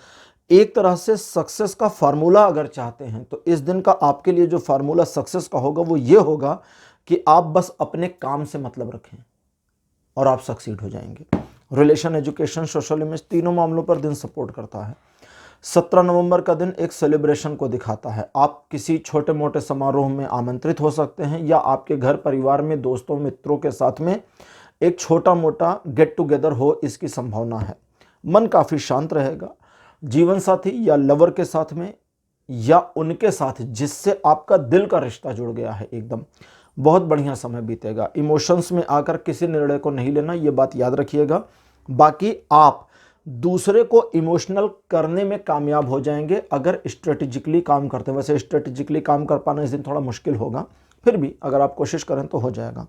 एक तरह से सक्सेस का फार्मूला अगर चाहते हैं तो इस दिन का आपके लिए जो फार्मूला सक्सेस का होगा वो ये होगा कि आप बस अपने काम से मतलब रखें और आप सक्सीड हो जाएंगे। रिलेशन, एजुकेशन, सोशल इमेज, तीनों मामलों पर दिन सपोर्ट करता है। 17 नवंबर का दिन एक सेलिब्रेशन को दिखाता है। आप किसी छोटे मोटे समारोह में आमंत्रित हो सकते हैं या आपके घर परिवार में दोस्तों मित्रों के साथ में एक छोटा मोटा गेट टुगेदर हो, इसकी संभावना है। मन काफ़ी शांत रहेगा। जीवन साथी या लवर के साथ में या उनके साथ जिससे आपका दिल का रिश्ता जुड़ गया है, एकदम बहुत बढ़िया समय बीतेगा। इमोशंस में आकर किसी निर्णय को नहीं लेना, ये बात याद रखिएगा। बाकी आप दूसरे को इमोशनल करने में कामयाब हो जाएंगे अगर स्ट्रेटेजिकली काम करते हैं। वैसे स्ट्रेटेजिकली काम कर पाना इस दिन थोड़ा मुश्किल होगा, फिर भी अगर आप कोशिश करें तो हो जाएगा।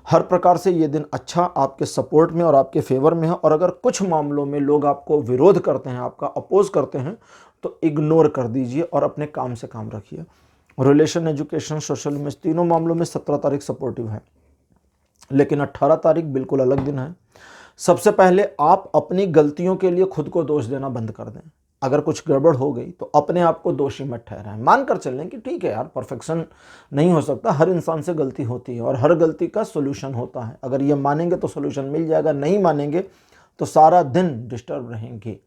हर प्रकार से ये दिन अच्छा आपके सपोर्ट में और आपके फेवर में है। और अगर कुछ मामलों में लोग आपको विरोध करते हैं, आपका अपोज करते हैं, तो इग्नोर कर दीजिए और अपने काम से काम रखिए। रिलेशन, एजुकेशन, सोशल में तीनों मामलों में 17 तारीख सपोर्टिव है, लेकिन 18 तारीख बिल्कुल अलग दिन है। सबसे पहले आप अपनी गलतियों के लिए खुद को दोष देना बंद कर दें। अगर कुछ गड़बड़ हो गई तो अपने आप को दोषी मत ठहराएं, मानकर चलें कि ठीक है यार, परफेक्शन नहीं हो सकता, हर इंसान से गलती होती है और हर गलती का सोल्यूशन होता है। अगर ये मानेंगे तो सोल्यूशन मिल जाएगा, नहीं मानेंगे तो सारा दिन डिस्टर्ब रहेंगे।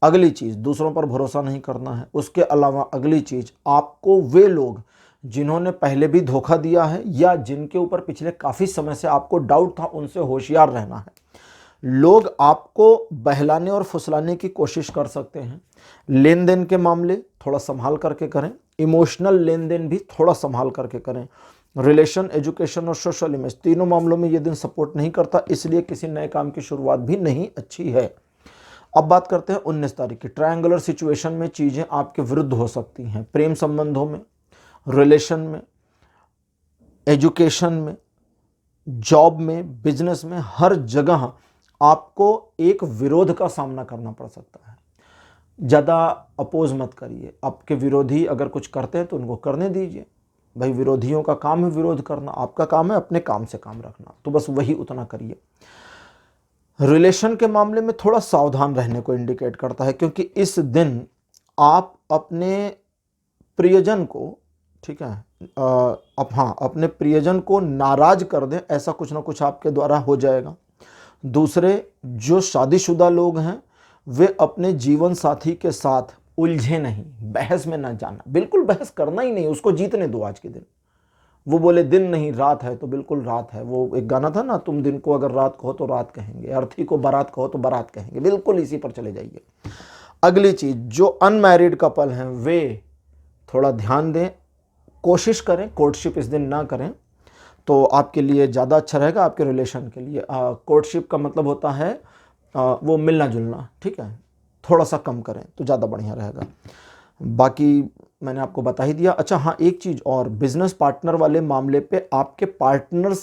अगली चीज़, दूसरों पर भरोसा नहीं करना है। उसके अलावा अगली चीज़, आपको वे लोग जिन्होंने पहले भी धोखा दिया है या जिनके ऊपर पिछले काफ़ी समय से आपको डाउट था, उनसे होशियार रहना है। लोग आपको बहलाने और फुसलाने की कोशिश कर सकते हैं। लेन देन के मामले थोड़ा संभाल करके करें, इमोशनल लेन देन भी थोड़ा संभाल करके करें। रिलेशन, एजुकेशन और सोशल इमेज तीनों मामलों में ये दिन सपोर्ट नहीं करता, इसलिए किसी नए काम की शुरुआत भी नहीं अच्छी है। अब बात करते हैं 19 तारीख की। ट्रायंगुलर सिचुएशन में चीज़ें आपके विरुद्ध हो सकती हैं। प्रेम संबंधों में, रिलेशन में, एजुकेशन में, जॉब में, बिजनेस में, हर जगह आपको एक विरोध का सामना करना पड़ सकता है। ज़्यादा अपोज मत करिए। आपके विरोधी अगर कुछ करते हैं तो उनको करने दीजिए। भाई, विरोधियों का काम है विरोध करना, आपका काम है अपने काम से काम रखना, तो बस वही उतना करिए। रिलेशन के मामले में थोड़ा सावधान रहने को इंडिकेट करता है, क्योंकि इस दिन आप अपने प्रियजन को, ठीक है, अपने प्रियजन को नाराज कर दें, ऐसा कुछ ना कुछ आपके द्वारा हो जाएगा। दूसरे, जो शादीशुदा लोग हैं वे अपने जीवन साथी के साथ उलझे नहीं, बहस में ना जाना, बिल्कुल बहस करना ही नहीं, उसको जीतने दो आज के दिन। वो बोले दिन नहीं रात है तो बिल्कुल रात है। वो एक गाना था ना, तुम दिन को अगर रात कहो तो रात कहेंगे, अर्थी को बारात कहो तो बारात कहेंगे, बिल्कुल इसी पर चले जाइए। अगली चीज, जो अनमैरिड कपल हैं वे थोड़ा ध्यान दें, कोशिश करें कोर्टशिप इस दिन ना करें तो आपके लिए ज़्यादा अच्छा रहेगा, आपके रिलेशन के लिए। कोर्टशिप का मतलब होता है वो मिलना जुलना, ठीक है, थोड़ा सा कम करें तो ज़्यादा बढ़िया रहेगा। बाकी मैंने आपको बता ही दिया। अच्छा हाँ, एक चीज़ और, बिजनेस पार्टनर वाले मामले पे आपके पार्टनर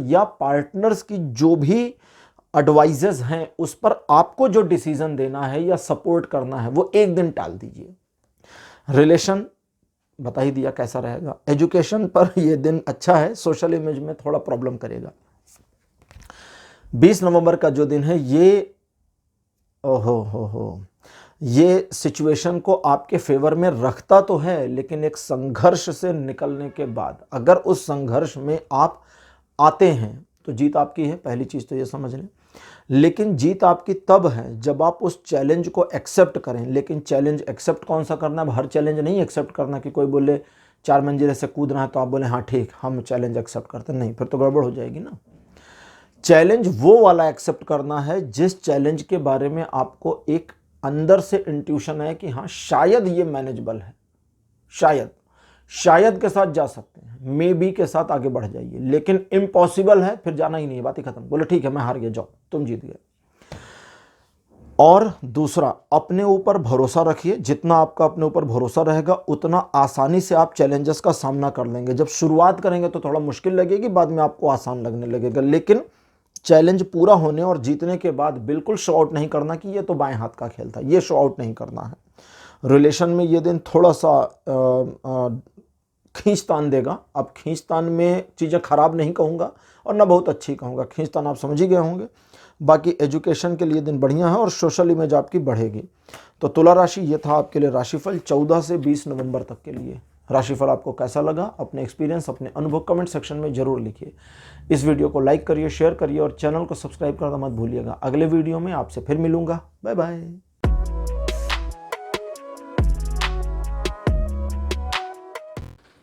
या पार्टनर्स की जो भी एडवाइजेस हैं उस पर आपको जो डिसीजन देना है या सपोर्ट करना है वो एक दिन टाल दीजिए। रिलेशन बता ही दिया कैसा रहेगा। एजुकेशन पर यह दिन अच्छा है, सोशल इमेज में थोड़ा प्रॉब्लम करेगा। 20 नवंबर का जो दिन है ये सिचुएशन को आपके फेवर में रखता तो है, लेकिन एक संघर्ष से निकलने के बाद अगर उस संघर्ष में आप आते हैं तो जीत आपकी है, पहली चीज़ तो ये समझ लें। लेकिन जीत आपकी तब है जब आप उस चैलेंज को एक्सेप्ट करें। लेकिन चैलेंज एक्सेप्ट कौन सा करना है? हर चैलेंज नहीं एक्सेप्ट करना कि कोई बोले 4 मंजिले से कूदना है तो आप बोले हाँ ठीक हम चैलेंज एक्सेप्ट करते, नहीं, फिर तो गड़बड़ हो जाएगी ना। चैलेंज वो वाला एक्सेप्ट करना है जिस चैलेंज के बारे में आपको एक अंदर से इंट्यूशन है कि हाँ शायद ये मैनेजेबल है, शायद के साथ जा सकते हैं, मे बी के साथ आगे बढ़ जाइए। लेकिन इम्पॉसिबल है फिर जाना ही नहीं है, बात ही खत्म। बोले ठीक है मैं हार गया, जाओ तुम जीत गए। और दूसरा, अपने ऊपर भरोसा रखिए। जितना आपका अपने ऊपर भरोसा रहेगा उतना आसानी से आप चैलेंजेस का सामना कर लेंगे। जब शुरुआत करेंगे तो थोड़ा मुश्किल लगेगी, बाद में आपको आसान लगने लगेगा। लेकिन चैलेंज पूरा होने और जीतने के बाद बिल्कुल शो आउट नहीं करना कि ये तो बाएं हाथ का खेल था, ये शो आउट नहीं करना है। रिलेशन में ये दिन थोड़ा सा खींचतान देगा। अब खींचतान में चीज़ें खराब नहीं कहूँगा और ना बहुत अच्छी कहूँगा, खींचतान आप समझ ही गए होंगे। बाकी एजुकेशन के लिए दिन बढ़िया है और सोशल इमेज आपकी बढ़ेगी। तो तुला राशि, ये था आपके लिए राशिफल 14 से 20 नवंबर तक के लिए। राशिफल आपको कैसा लगा? अपने एक्सपीरियंस, अपने अनुभव कमेंट सेक्शन में जरूर लिखिए। इस वीडियो को लाइक करिए, शेयर करिए और चैनल को सब्सक्राइब करना मत भूलिएगा। अगले वीडियो में आपसे फिर मिलूंगा। Bye bye.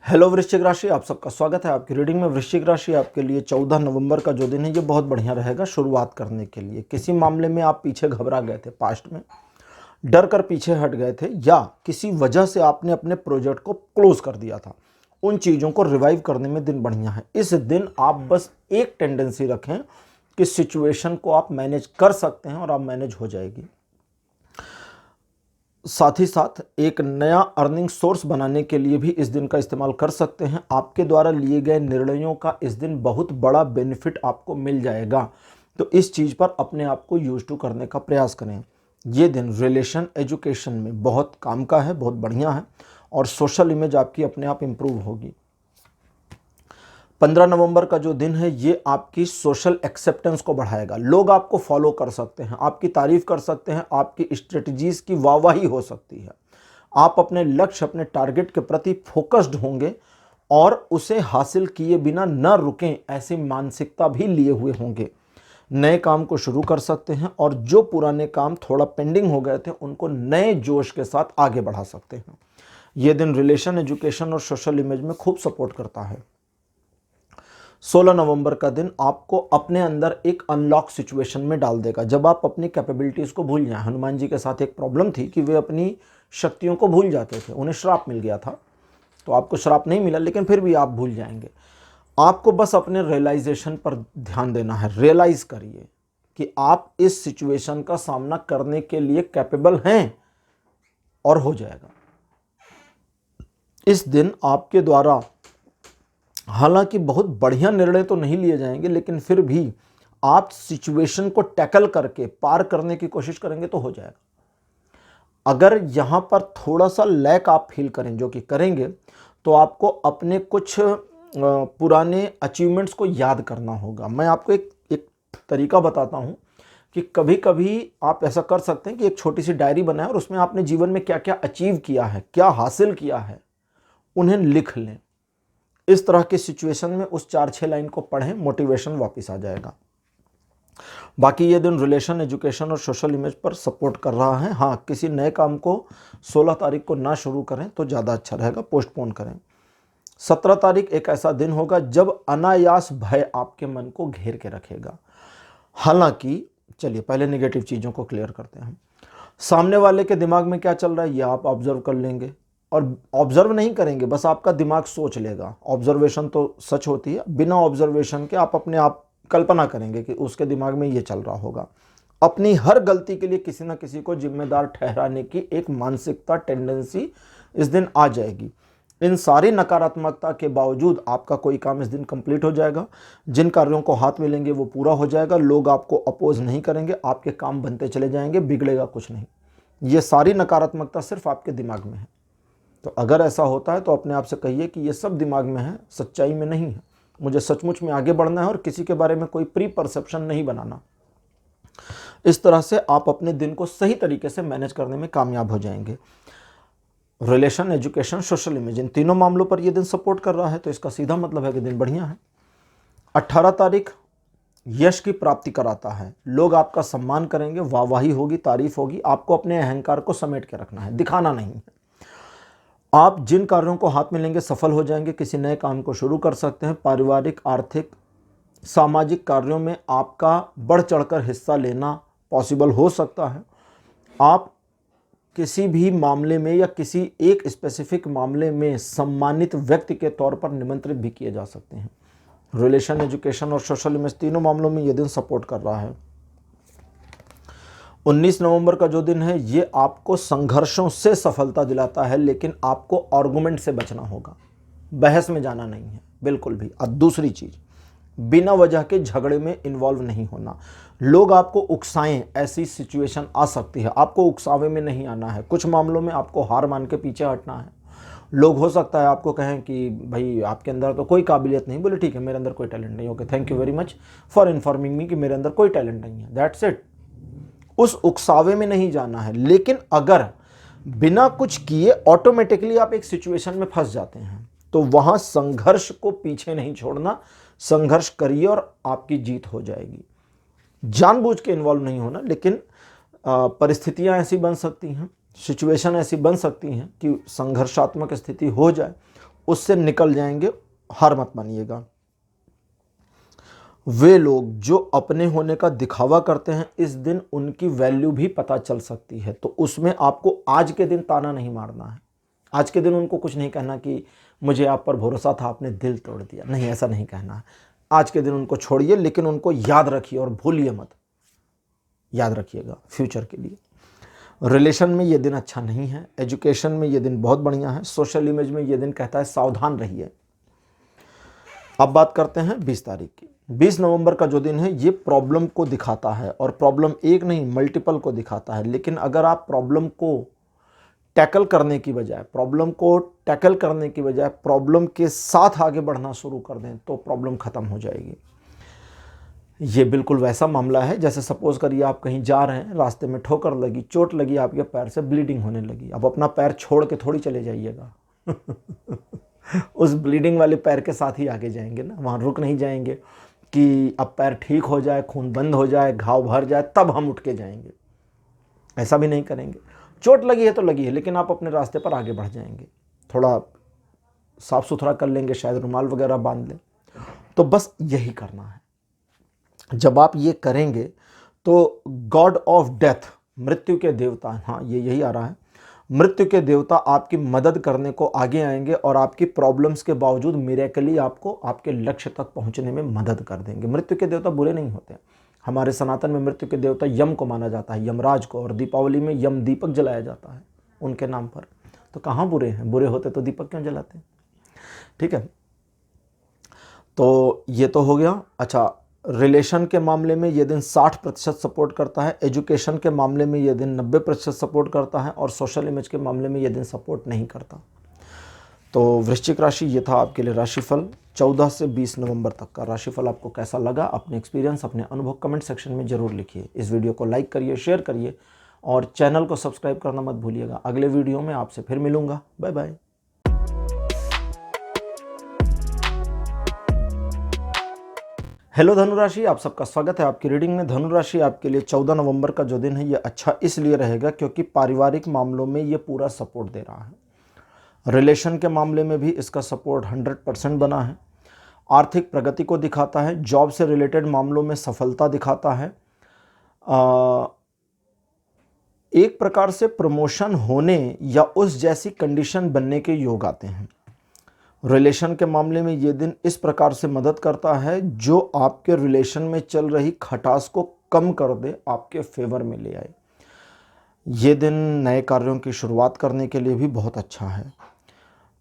हेलो वृश्चिक राशि, आप सबका स्वागत है आपकी रीडिंग में। वृश्चिक राशि आपके लिए 14 नवंबर का जो दिन है ये बहुत बढ़िया रहेगा शुरुआत करने के लिए। किसी मामले में आप पीछे घबरा गए थे, पास्ट में डर कर पीछे हट गए थे, या किसी वजह से आपने अपने प्रोजेक्ट को क्लोज कर दिया था, उन चीज़ों को रिवाइव करने में दिन बढ़िया है। इस दिन आप बस एक टेंडेंसी रखें कि सिचुएशन को आप मैनेज कर सकते हैं और आप मैनेज हो जाएगी। साथ ही साथ एक नया अर्निंग सोर्स बनाने के लिए भी इस दिन का इस्तेमाल कर सकते हैं। आपके द्वारा लिए गए निर्णयों का इस दिन बहुत बड़ा बेनिफिट आपको मिल जाएगा, तो इस चीज़ पर अपने आप को यूज टू करने का प्रयास करें। ये दिन रिलेशन एजुकेशन में बहुत काम का है, बहुत बढ़िया है, और सोशल इमेज आपकी अपने आप इम्प्रूव होगी। 15 नवंबर का जो दिन है ये आपकी सोशल एक्सेप्टेंस को बढ़ाएगा। लोग आपको फॉलो कर सकते हैं, आपकी तारीफ कर सकते हैं, आपकी स्ट्रेटजीज की वाहवाही हो सकती है। आप अपने लक्ष्य, अपने टारगेट के प्रति फोकस्ड होंगे और उसे हासिल किए बिना न रुकें ऐसी मानसिकता भी लिए हुए होंगे। नए काम को शुरू कर सकते हैं और जो पुराने काम थोड़ा पेंडिंग हो गए थे उनको नए जोश के साथ आगे बढ़ा सकते हैं। यह दिन रिलेशन, एजुकेशन और सोशल इमेज में खूब सपोर्ट करता है। 16 नवंबर का दिन आपको अपने अंदर एक अनलॉक सिचुएशन में डाल देगा, जब आप अपनी कैपेबिलिटीज को भूल जाएं। हनुमान जी के साथ एक प्रॉब्लम थी कि वे अपनी शक्तियों को भूल जाते थे। उन्हें श्राप मिल गया था, तो आपको श्राप नहीं मिला, लेकिन फिर भी आप भूल जाएंगे। आपको बस अपने रियलाइजेशन पर ध्यान देना है। रियलाइज करिए कि आप इस सिचुएशन का सामना करने के लिए कैपेबल हैं और हो जाएगा। इस दिन आपके द्वारा हालांकि बहुत बढ़िया निर्णय तो नहीं लिए जाएंगे, लेकिन फिर भी आप सिचुएशन को टैकल करके पार करने की कोशिश करेंगे तो हो जाएगा। अगर यहां पर थोड़ा सा लैक आप फील करें, जो कि करेंगे, तो आपको अपने कुछ पुराने अचीवमेंट्स को याद करना होगा। मैं आपको एक तरीका बताता हूं कि कभी कभी आप ऐसा कर सकते हैं कि एक छोटी सी डायरी बनाएं और उसमें आपने जीवन में क्या क्या अचीव किया है, क्या हासिल किया है, उन्हें लिख लें। इस तरह की सिचुएशन में उस 4-6 लाइन को पढ़ें, मोटिवेशन वापस आ जाएगा। बाकी ये दिन रिलेशन, एजुकेशन और सोशल इमेज पर सपोर्ट कर रहा है। हाँ, किसी नए काम को 16 तारीख को ना शुरू करें तो ज़्यादा अच्छा रहेगा, पोस्टपोन करें। 17 तारीख एक ऐसा दिन होगा जब अनायास भय आपके मन को घेर के रखेगा। हालांकि चलिए पहले नेगेटिव चीज़ों को क्लियर करते हैं। सामने वाले के दिमाग में क्या चल रहा है ये आप ऑब्जर्व कर लेंगे, और ऑब्जर्व नहीं करेंगे, बस आपका दिमाग सोच लेगा। ऑब्जर्वेशन तो सच होती है, बिना ऑब्जर्वेशन के आप अपने आप कल्पना करेंगे कि उसके दिमाग में ये चल रहा होगा। अपनी हर गलती के लिए किसी न किसी को जिम्मेदार ठहराने की एक मानसिकता, टेंडेंसी इस दिन आ जाएगी। इन सारी नकारात्मकता के बावजूद आपका कोई काम इस दिन कंप्लीट हो जाएगा। जिन कार्यों को हाथ मिलेंगे वो पूरा हो जाएगा। लोग आपको अपोज नहीं करेंगे, आपके काम बनते चले जाएंगे, बिगड़ेगा कुछ नहीं। ये सारी नकारात्मकता सिर्फ आपके दिमाग में है। तो अगर ऐसा होता है तो अपने आप से कहिए कि ये सब दिमाग में है, सच्चाई में नहीं है। मुझे सचमुच में आगे बढ़ना है और किसी के बारे में कोई प्री परसेप्शन नहीं बनाना। इस तरह से आप अपने दिन को सही तरीके से मैनेज करने में कामयाब हो जाएंगे। रिलेशन, एजुकेशन, सोशल इमेज, इन तीनों मामलों पर यह दिन सपोर्ट कर रहा है, तो इसका सीधा मतलब है कि दिन बढ़िया है। 18 तारीख यश की प्राप्ति कराता है। लोग आपका सम्मान करेंगे, वाहवाही होगी, तारीफ होगी। आपको अपने अहंकार को समेट के रखना है, दिखाना नहीं है। आप जिन कार्यों को हाथ में लेंगे सफल हो जाएंगे। किसी नए काम को शुरू कर सकते हैं। पारिवारिक, आर्थिक, सामाजिक कार्यों में आपका बढ़ चढ़कर हिस्सा लेना पॉसिबल हो सकता है। आप किसी भी मामले में या किसी एक स्पेसिफिक मामले में सम्मानित व्यक्ति के तौर पर निमंत्रित भी किए जा सकते हैं। रिलेशन, एजुकेशन और सोशल इमेज तीनों मामलों में यह दिन सपोर्ट कर रहा है। 19 नवंबर का जो दिन है ये आपको संघर्षों से सफलता दिलाता है, लेकिन आपको आर्गुमेंट से बचना होगा। बहस में जाना नहीं है बिल्कुल भी। और दूसरी चीज, बिना वजह के झगड़े में इन्वॉल्व नहीं होना। लोग आपको उकसाएं, ऐसी सिचुएशन आ सकती है। आपको उकसावे में नहीं आना है। कुछ मामलों में आपको हार मान के पीछे हटना है। लोग हो सकता है आपको कहें कि भाई आपके अंदर तो कोई काबिलियत नहीं। बोले ठीक है, मेरे अंदर कोई टैलेंट नहीं। Okay, thank you very much for informing मी कि मेरे अंदर कोई टैलेंट नहीं है। That's it. उस उकसावे में नहीं जाना है। लेकिन अगर बिना कुछ किए ऑटोमेटिकली आप एक सिचुएशन में फंस जाते हैं तो वहां संघर्ष को पीछे नहीं छोड़ना। संघर्ष करिए और आपकी जीत हो जाएगी। जानबूझ के इन्वॉल्व नहीं होना, लेकिन परिस्थितियां ऐसी बन सकती हैं, सिचुएशन ऐसी बन सकती हैं कि संघर्षात्मक स्थिति हो जाए, उससे निकल जाएंगे। हार मत मानिएगा। वे लोग जो अपने होने का दिखावा करते हैं, इस दिन उनकी वैल्यू भी पता चल सकती है। तो उसमें आपको आज के दिन ताना नहीं मारना है। आज के दिन उनको कुछ नहीं कहना कि मुझे आप पर भरोसा था, आपने दिल तोड़ दिया। नहीं, ऐसा नहीं कहना है। आज के दिन उनको छोड़िए, लेकिन उनको याद रखिए और भूलिए मत। याद रखिएगा फ्यूचर के लिए। रिलेशन में ये दिन अच्छा नहीं है। एजुकेशन में ये दिन बहुत बढ़िया है। सोशल इमेज में ये दिन कहता है सावधान रहिए। अब बात करते हैं 20 तारीख की। 20 नवंबर का जो दिन है ये प्रॉब्लम को दिखाता है, और प्रॉब्लम एक नहीं मल्टीपल को दिखाता है। लेकिन अगर आप प्रॉब्लम को टैकल करने की बजाय प्रॉब्लम के साथ आगे बढ़ना शुरू कर दें तो प्रॉब्लम ख़त्म हो जाएगी। ये बिल्कुल वैसा मामला है जैसे सपोज करिए आप कहीं जा रहे हैं, रास्ते में ठोकर लगी, चोट लगी, आपके पैर से ब्लीडिंग होने लगी। अब अपना पैर छोड़ के थोड़ी चले जाइएगा उस ब्लीडिंग वाले पैर के साथ ही आगे जाएंगे ना, वहाँ रुक नहीं जाएंगे कि अब पैर ठीक हो जाए, खून बंद हो जाए, घाव भर जाए तब हम उठ के जाएंगे। ऐसा भी नहीं करेंगे। चोट लगी है तो लगी है, लेकिन आप अपने रास्ते पर आगे बढ़ जाएंगे। थोड़ा साफ सुथरा कर लेंगे, शायद रुमाल वगैरह बांध लें। तो बस यही करना है। जब आप ये करेंगे तो गॉड ऑफ डेथ, मृत्यु के देवता, हाँ ये यही आ रहा है, मृत्यु के देवता आपकी मदद करने को आगे आएंगे और आपकी प्रॉब्लम्स के बावजूद मिरेकली आपको आपके लक्ष्य तक पहुंचने में मदद कर देंगे। मृत्यु के देवता बुरे नहीं होते। हमारे सनातन में मृत्यु के देवता यम को माना जाता है, यमराज को, और दीपावली में यम दीपक जलाया जाता है उनके नाम पर। तो कहाँ बुरे हैं? बुरे होते तो दीपक क्यों जलाते हैं? ठीक है, तो ये तो हो गया। अच्छा, रिलेशन के मामले में ये दिन 60% सपोर्ट करता है, एजुकेशन के मामले में ये दिन 90% सपोर्ट करता है, और सोशल इमेज के मामले में ये दिन सपोर्ट नहीं करता। तो वृश्चिक राशि, ये था आपके लिए राशिफल 14 से 20 नवंबर तक का। राशिफल आपको कैसा लगा? अपने एक्सपीरियंस, अपने अनुभव कमेंट सेक्शन में ज़रूर लिखिए। इस वीडियो को लाइक करिए, शेयर करिए और चैनल को सब्सक्राइब करना मत भूलिएगा। अगले वीडियो में आपसे फिर मिलूँगा। Bye bye. हेलो धनुराशि, आप सबका स्वागत है आपकी रीडिंग में। धनुराशि, आपके लिए 14 नवंबर का जो दिन है ये अच्छा इसलिए रहेगा क्योंकि पारिवारिक मामलों में ये पूरा सपोर्ट दे रहा है। रिलेशन के मामले में भी इसका सपोर्ट 100% बना है। आर्थिक प्रगति को दिखाता है। जॉब से रिलेटेड मामलों में सफलता दिखाता है। एक प्रकार से प्रमोशन होने या उस जैसी कंडीशन बनने के योग आते हैं। रिलेशन के मामले में ये दिन इस प्रकार से मदद करता है जो आपके रिलेशन में चल रही खटास को कम कर दे, आपके फेवर में ले आए। ये दिन नए कार्यों की शुरुआत करने के लिए भी बहुत अच्छा है।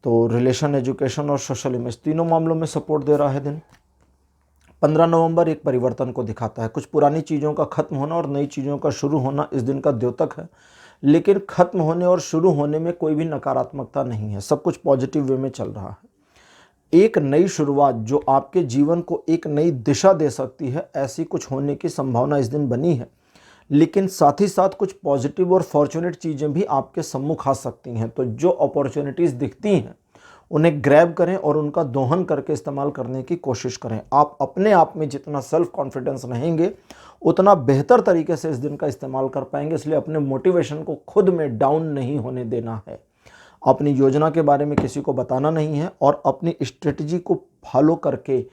तो रिलेशन, एजुकेशन और सोशल इमेज तीनों मामलों में सपोर्ट दे रहा है दिन। 15 नवंबर एक परिवर्तन को दिखाता है। कुछ पुरानी चीज़ों का खत्म होना और नई चीज़ों का शुरू होना इस दिन का द्योतक है। लेकिन खत्म होने और शुरू होने में कोई भी नकारात्मकता नहीं है, सब कुछ पॉजिटिव वे में चल रहा है। एक नई शुरुआत जो आपके जीवन को एक नई दिशा दे सकती है, ऐसी कुछ होने की संभावना इस दिन बनी है। लेकिन साथ ही साथ कुछ पॉजिटिव और फॉर्चुनेट चीज़ें भी आपके सम्मुख आ सकती हैं। तो जो अपॉर्चुनिटीज़ दिखती हैं उन्हें ग्रैब करें और उनका दोहन करके इस्तेमाल करने की कोशिश करें। आप अपने आप में जितना सेल्फ कॉन्फिडेंस रहेंगे उतना बेहतर तरीके से इस दिन का इस्तेमाल कर पाएंगे। इसलिए अपने मोटिवेशन को खुद में डाउन नहीं होने देना है। अपनी योजना के बारे में किसी को बताना नहीं है और अपनी स्ट्रेटजी को फॉलो करके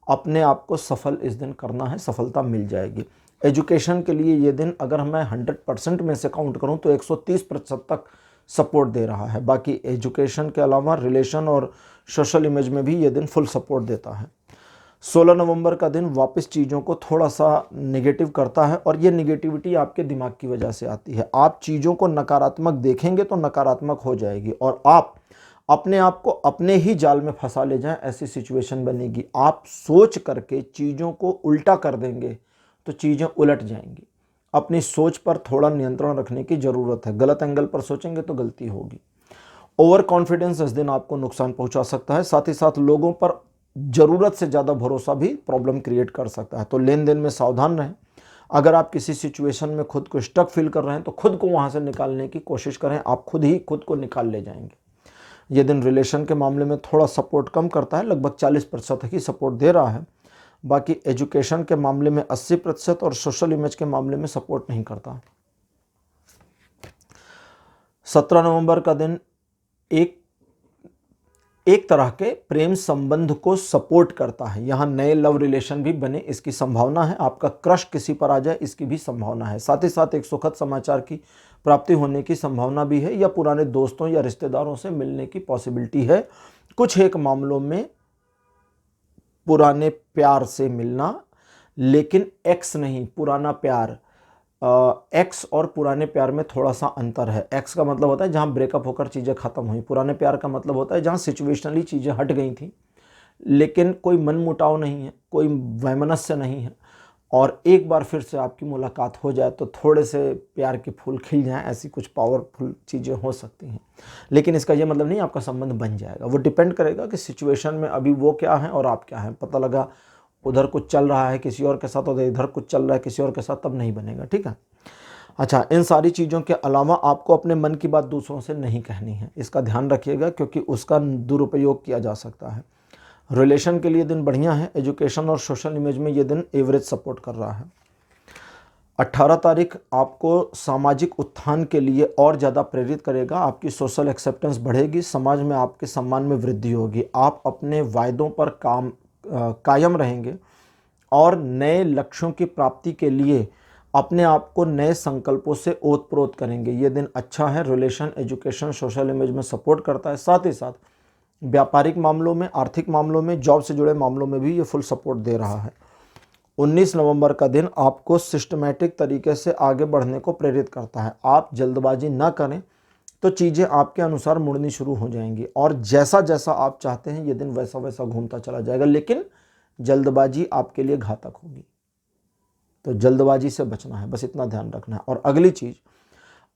अपने आप को सफल इस दिन करना है, सफलता मिल जाएगी। एजुकेशन के लिए ये दिन अगर मैं 100% में से काउंट करूं तो 130% तक सपोर्ट दे रहा है। बाकी एजुकेशन के अलावा रिलेशन और सोशल इमेज में भी ये दिन फुल सपोर्ट देता है। 16 नवंबर का दिन वापस चीज़ों को थोड़ा सा नेगेटिव करता है और ये नेगेटिविटी आपके दिमाग की वजह से आती है। आप चीज़ों को नकारात्मक देखेंगे तो नकारात्मक हो जाएगी और आप अपने आप को अपने ही जाल में फंसा ले जाएं, ऐसी सिचुएशन बनेगी। आप सोच करके चीज़ों को उल्टा कर देंगे तो चीज़ें उलट जाएंगी। अपनी सोच पर थोड़ा नियंत्रण रखने की ज़रूरत है। गलत एंगल पर सोचेंगे तो गलती होगी। ओवर कॉन्फिडेंस इस दिन आपको नुकसान पहुंचा सकता है। साथ ही साथ लोगों पर ज़रूरत से ज़्यादा भरोसा भी प्रॉब्लम क्रिएट कर सकता है। तो लेन देन में सावधान रहें। अगर आप किसी सिचुएशन में खुद को स्टक फील कर रहे हैं तो खुद को वहाँ से निकालने की कोशिश करें। आप खुद ही खुद को निकाल ले जाएंगे। ये दिन रिलेशन के मामले में थोड़ा सपोर्ट कम करता है, लगभग 40% ही सपोर्ट दे रहा है। बाकी एजुकेशन के मामले में 80% और सोशल इमेज के मामले में सपोर्ट नहीं करता। 17 नवंबर का दिन एक तरह के प्रेम संबंध को सपोर्ट करता है। यहाँ नए लव रिलेशन भी बने, इसकी संभावना है। आपका क्रश किसी पर आ जाए, इसकी भी संभावना है। साथ ही साथ एक सुखद समाचार की प्राप्ति होने की संभावना भी है या पुराने दोस्तों या रिश्तेदारों से मिलने की पॉसिबिलिटी है। कुछ एक मामलों में पुराने प्यार से मिलना, लेकिन एक्स नहीं, पुराना प्यार। एक्स और पुराने प्यार में थोड़ा सा अंतर है। एक्स का मतलब होता है जहाँ ब्रेकअप होकर चीज़ें ख़त्म हुई। पुराने प्यार का मतलब होता है जहाँ सिचुएशनली चीज़ें हट गई थी लेकिन कोई मनमुटाव नहीं है, कोई वैमनस्य नहीं है, और एक बार फिर से आपकी मुलाकात हो जाए तो थोड़े से प्यार के फूल खिल जाएं, ऐसी कुछ पावरफुल चीज़ें हो सकती हैं। लेकिन इसका ये मतलब नहीं आपका संबंध बन जाएगा, वो डिपेंड करेगा कि सिचुएशन में अभी वो क्या है और आप क्या हैं। पता लगा उधर कुछ चल रहा है किसी और के साथ और इधर कुछ चल रहा है किसी और के साथ, तब नहीं बनेगा, ठीक है। अच्छा, इन सारी चीज़ों के अलावा आपको अपने मन की बात दूसरों से नहीं कहनी है, इसका ध्यान रखिएगा, क्योंकि उसका दुरुपयोग किया जा सकता है। रिलेशन के लिए दिन बढ़िया है। एजुकेशन और सोशल इमेज में ये दिन एवरेज सपोर्ट कर रहा है। 18 तारीख आपको सामाजिक उत्थान के लिए और ज़्यादा प्रेरित करेगा। आपकी सोशल एक्सेप्टेंस बढ़ेगी, समाज में आपके सम्मान में वृद्धि होगी, आप अपने वायदों पर कायम रहेंगे और नए लक्ष्यों की प्राप्ति के लिए अपने आप को नए संकल्पों से ओतप्रोत करेंगे। ये दिन अच्छा है। रिलेशन, एजुकेशन, सोशल इमेज में सपोर्ट करता है। साथ ही साथ व्यापारिक मामलों में, आर्थिक मामलों में, जॉब से जुड़े मामलों में भी ये फुल सपोर्ट दे रहा है। 19 नवंबर का दिन आपको सिस्टमैटिक तरीके से आगे बढ़ने को प्रेरित करता है। आप जल्दबाजी ना करें तो चीज़ें आपके अनुसार मुड़नी शुरू हो जाएंगी, और जैसा जैसा आप चाहते हैं ये दिन वैसा वैसा घूमता चला जाएगा। लेकिन जल्दबाजी आपके लिए घातक होगी, तो जल्दबाजी से बचना है, बस इतना ध्यान रखना है। और अगली चीज़,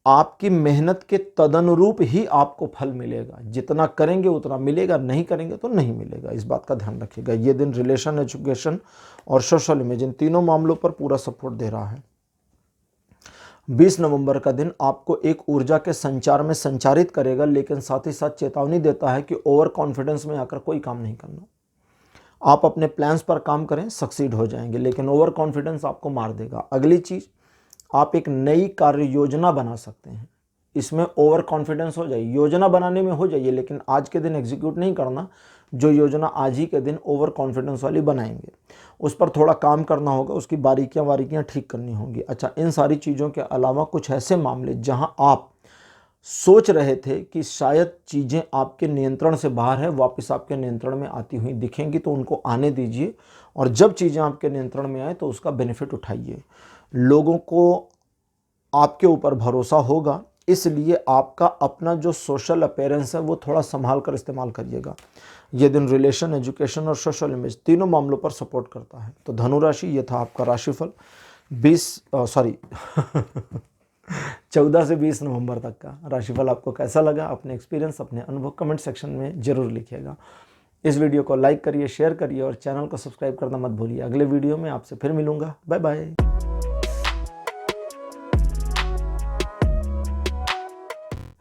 आपकी मेहनत के तदनुरूप ही आपको फल मिलेगा। जितना करेंगे उतना मिलेगा, नहीं करेंगे तो नहीं मिलेगा, इस बात का ध्यान रखिएगा। ये दिन रिलेशन, एजुकेशन और सोशल इमेज, इन तीनों मामलों पर पूरा सपोर्ट दे रहा है। 20 नवंबर का दिन आपको एक ऊर्जा के संचार में संचारित करेगा, लेकिन साथ ही साथ चेतावनी देता है कि ओवर कॉन्फिडेंस में आकर कोई काम नहीं करना। आप अपने प्लान्स पर काम करें, सक्सीड हो जाएंगे, लेकिन ओवर कॉन्फिडेंस आपको मार देगा। अगली चीज़, आप एक नई कार्य योजना बना सकते हैं। इसमें ओवर कॉन्फिडेंस हो जाए, योजना बनाने में हो जाइए, लेकिन आज के दिन एग्जीक्यूट नहीं करना। जो योजना आज ही के दिन ओवर कॉन्फिडेंस वाली बनाएंगे, उस पर थोड़ा काम करना होगा, उसकी बारीकियां ठीक करनी होंगी। अच्छा, इन सारी चीज़ों के अलावा कुछ ऐसे मामले जहां आप सोच रहे थे कि शायद चीज़ें आपके नियंत्रण से बाहर है, वापस आपके नियंत्रण में आती हुई दिखेंगी, तो उनको आने दीजिए, और जब चीज़ें आपके नियंत्रण में आए तो उसका बेनिफिट उठाइए। लोगों को आपके ऊपर भरोसा होगा, इसलिए आपका अपना जो सोशल अपीयरेंस है वो थोड़ा संभाल कर इस्तेमाल करिएगा। ये दिन रिलेशन, एजुकेशन और सोशल इमेज तीनों मामलों पर सपोर्ट करता है। तो धनु राशि, ये था आपका राशिफल 14 से 20 नवंबर तक का राशिफल। आपको कैसा लगा? अपने एक्सपीरियंस, अपने अनुभव कमेंट सेक्शन में ज़रूर लिखिएगा। इस वीडियो को लाइक करिए, शेयर करिए और चैनल को सब्सक्राइब करना मत भूलिए। अगले वीडियो में आपसे फिर मिलूंगा। Bye bye.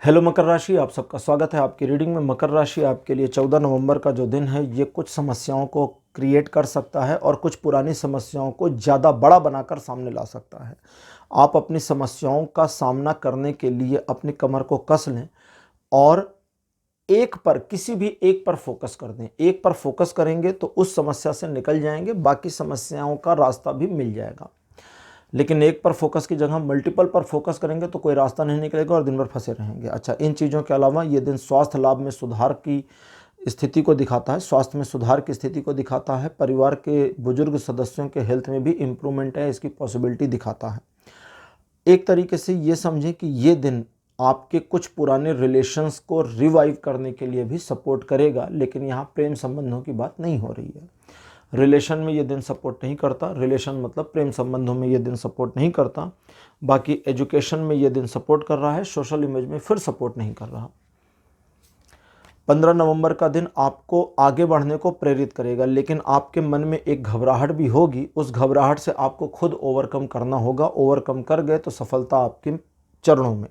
हेलो मकर राशि, आप सबका स्वागत है आपकी रीडिंग में। मकर राशि आपके लिए 14 नवंबर का जो दिन है ये कुछ समस्याओं को क्रिएट कर सकता है और कुछ पुरानी समस्याओं को ज़्यादा बड़ा बनाकर सामने ला सकता है। आप अपनी समस्याओं का सामना करने के लिए अपनी कमर को कस लें और किसी भी एक पर फोकस कर दें। एक पर फोकस करेंगे तो उस समस्या से निकल जाएंगे, बाकी समस्याओं का रास्ता भी मिल जाएगा। लेकिन एक पर फोकस की जगह मल्टीपल पर फोकस करेंगे तो कोई रास्ता नहीं निकलेगा और दिन भर फंसे रहेंगे। अच्छा, इन चीज़ों के अलावा ये दिन स्वास्थ्य लाभ में सुधार की स्थिति को दिखाता है, स्वास्थ्य में सुधार की स्थिति को दिखाता है। परिवार के बुजुर्ग सदस्यों के हेल्थ में भी इम्प्रूवमेंट है, इसकी पॉसिबिलिटी दिखाता है। एक तरीके से ये समझें कि ये दिन आपके कुछ पुराने रिलेशंस को रिवाइव करने के लिए भी सपोर्ट करेगा, लेकिन यहाँ प्रेम संबंधों की बात नहीं हो रही है। रिलेशन में ये दिन सपोर्ट नहीं करता, रिलेशन मतलब प्रेम संबंधों में ये दिन सपोर्ट नहीं करता। बाकी एजुकेशन में ये दिन सपोर्ट कर रहा है, सोशल इमेज में फिर सपोर्ट नहीं कर रहा। 15 नवंबर का दिन आपको आगे बढ़ने को प्रेरित करेगा, लेकिन आपके मन में एक घबराहट भी होगी। उस घबराहट से आपको खुद ओवरकम करना होगा। ओवरकम कर गए तो सफलता आपके चरणों में।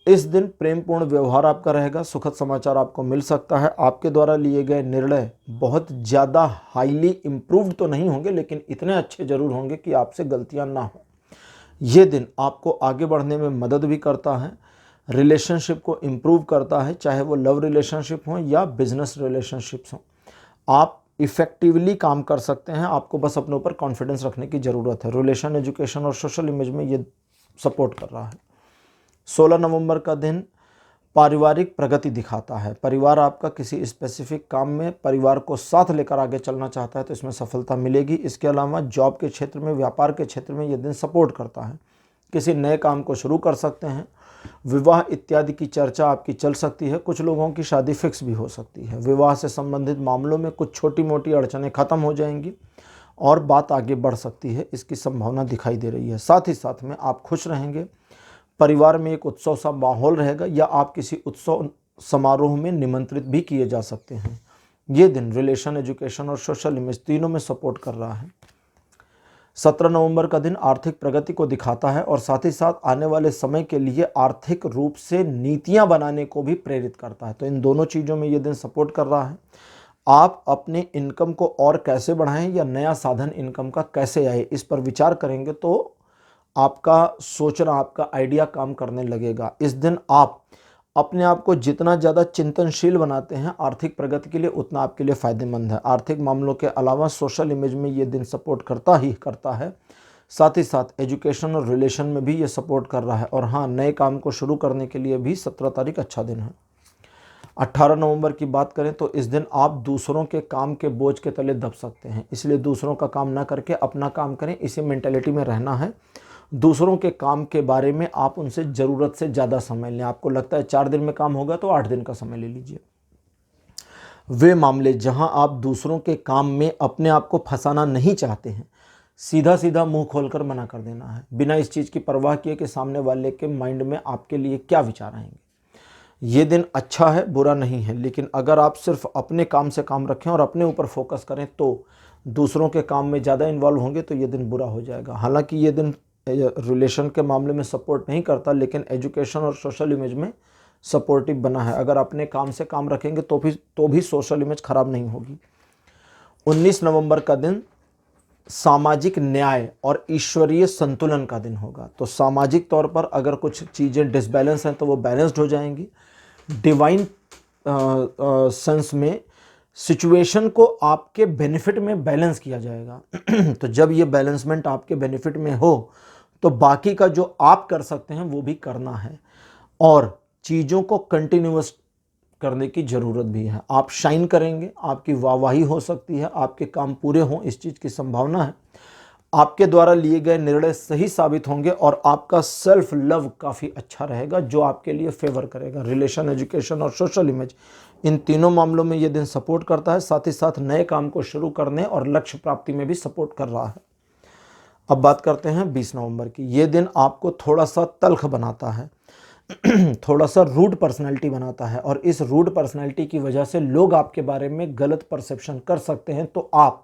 इस दिन प्रेमपूर्ण व्यवहार आपका रहेगा, सुखद समाचार आपको मिल सकता है। आपके द्वारा लिए गए निर्णय बहुत ज़्यादा हाईली इम्प्रूव्ड तो नहीं होंगे, लेकिन इतने अच्छे जरूर होंगे कि आपसे गलतियां ना हो। ये दिन आपको आगे बढ़ने में मदद भी करता है, रिलेशनशिप को इम्प्रूव करता है, चाहे वो लव रिलेशनशिप हो या बिजनेस रिलेशनशिप्स हो। आप इफ़ेक्टिवली काम कर सकते हैं, आपको बस अपने ऊपर कॉन्फिडेंस रखने की ज़रूरत है। रिलेशन, एजुकेशन और सोशल इमेज में ये सपोर्ट कर रहा है। 16 नवंबर का दिन पारिवारिक प्रगति दिखाता है। परिवार आपका किसी स्पेसिफिक काम में परिवार को साथ लेकर आगे चलना चाहता है तो इसमें सफलता मिलेगी। इसके अलावा जॉब के क्षेत्र में, व्यापार के क्षेत्र में ये दिन सपोर्ट करता है। किसी नए काम को शुरू कर सकते हैं। विवाह इत्यादि की चर्चा आपकी चल सकती है। कुछ लोगों की शादी फिक्स भी हो सकती है। विवाह से संबंधित मामलों में कुछ छोटी मोटी अड़चनें खत्म हो जाएंगी और बात आगे बढ़ सकती है, इसकी संभावना दिखाई दे रही है। साथ ही साथ में आप खुश रहेंगे। परिवार में एक उत्सव सा माहौल रहेगा या आप किसी उत्सव समारोह में निमंत्रित भी किए जा सकते हैं। ये दिन रिलेशन, एजुकेशन और सोशल इमेज तीनों में सपोर्ट कर रहा है। 17 नवंबर का दिन आर्थिक प्रगति को दिखाता है और साथ ही साथ आने वाले समय के लिए आर्थिक रूप से नीतियां बनाने को भी प्रेरित करता है। तो इन दोनों चीज़ों में ये दिन सपोर्ट कर रहा है। आप अपने इनकम को और कैसे बढ़ाएं या नया साधन इनकम का कैसे आए, इस पर विचार करेंगे तो आपका सोचना, आपका आइडिया काम करने लगेगा। इस दिन आप अपने आप को जितना ज़्यादा चिंतनशील बनाते हैं आर्थिक प्रगति के लिए, उतना आपके लिए फ़ायदेमंद है। आर्थिक मामलों के अलावा सोशल इमेज में ये दिन सपोर्ट करता ही करता है। साथ ही साथ एजुकेशन और रिलेशन में भी ये सपोर्ट कर रहा है। और हाँ, नए काम को शुरू करने के लिए भी 17 तारीख अच्छा दिन है। 18 नवंबर की बात करें तो इस दिन आप दूसरों के काम के बोझ के तले दब सकते हैं, इसलिए दूसरों का काम ना करके अपना काम करें, इसी मेंटेलिटी में रहना है। दूसरों के काम के बारे में आप उनसे ज़रूरत से ज़्यादा समय लें। आपको लगता है 4 दिन में काम होगा तो 8 दिन का समय ले लीजिए। वे मामले जहां आप दूसरों के काम में अपने आप को फंसाना नहीं चाहते हैं, सीधा सीधा मुंह खोलकर मना कर देना है, बिना इस चीज़ की परवाह किए कि सामने वाले के माइंड में आपके लिए क्या विचार आएंगे। ये दिन अच्छा है, बुरा नहीं है, लेकिन अगर आप सिर्फ अपने काम से काम रखें और अपने ऊपर फोकस करें तो दूसरों के काम में ज़्यादा इन्वॉल्व होंगे तो ये दिन बुरा हो जाएगा। हालांकि ये दिन रिलेशन के मामले में सपोर्ट नहीं करता, लेकिन एजुकेशन और सोशल इमेज में सपोर्टिव बना है। अगर अपने काम से काम रखेंगे तो भी सोशल इमेज खराब नहीं होगी। 19 नवंबर का दिन सामाजिक न्याय और ईश्वरीय संतुलन का दिन होगा। तो सामाजिक तौर पर अगर कुछ चीज़ें डिसबैलेंस हैं तो वो बैलेंस्ड हो जाएंगी। डिवाइन सेंस में सिचुएशन को आपके बेनिफिट में बैलेंस किया जाएगा। तो जब ये बैलेंसमेंट आपके बेनिफिट में हो तो बाकी का जो आप कर सकते हैं वो भी करना है और चीज़ों को कंटिन्यूअस करने की ज़रूरत भी है। आप शाइन करेंगे, आपकी वाहवाही हो सकती है, आपके काम पूरे हों, इस चीज़ की संभावना है। आपके द्वारा लिए गए निर्णय सही साबित होंगे और आपका सेल्फ लव काफ़ी अच्छा रहेगा जो आपके लिए फेवर करेगा। रिलेशन, एजुकेशन और सोशल इमेज, इन तीनों मामलों में ये दिन सपोर्ट करता है। साथ ही साथ नए काम को शुरू करने और लक्ष्य प्राप्ति में भी सपोर्ट कर रहा है। अब बात करते हैं 20 नवंबर की। ये दिन आपको थोड़ा सा तल्ख बनाता है, थोड़ा सा रूड पर्सनैलिटी बनाता है और इस रूड पर्सनैलिटी की वजह से लोग आपके बारे में गलत परसेप्शन कर सकते हैं। तो आप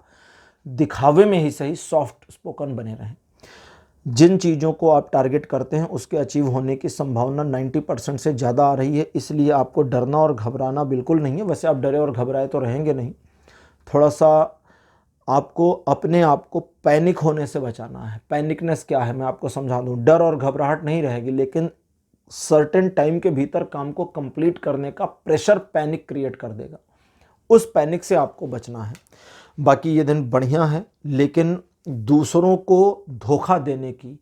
दिखावे में ही सही सॉफ्ट स्पोकन बने रहें। जिन चीज़ों को आप टारगेट करते हैं उसके अचीव होने की संभावना 90% से ज़्यादा आ रही है, इसलिए आपको डरना और घबराना बिल्कुल नहीं है। वैसे आप डरे और घबराए तो रहेंगे नहीं। थोड़ा सा आपको अपने आप को पैनिक होने से बचाना है। पैनिकनेस क्या है मैं आपको समझा दूं। डर और घबराहट नहीं रहेगी, लेकिन सर्टेन टाइम के भीतर काम को कंप्लीट करने का प्रेशर पैनिक क्रिएट कर देगा। उस पैनिक से आपको बचना है। बाकी ये दिन बढ़िया है, लेकिन दूसरों को धोखा देने की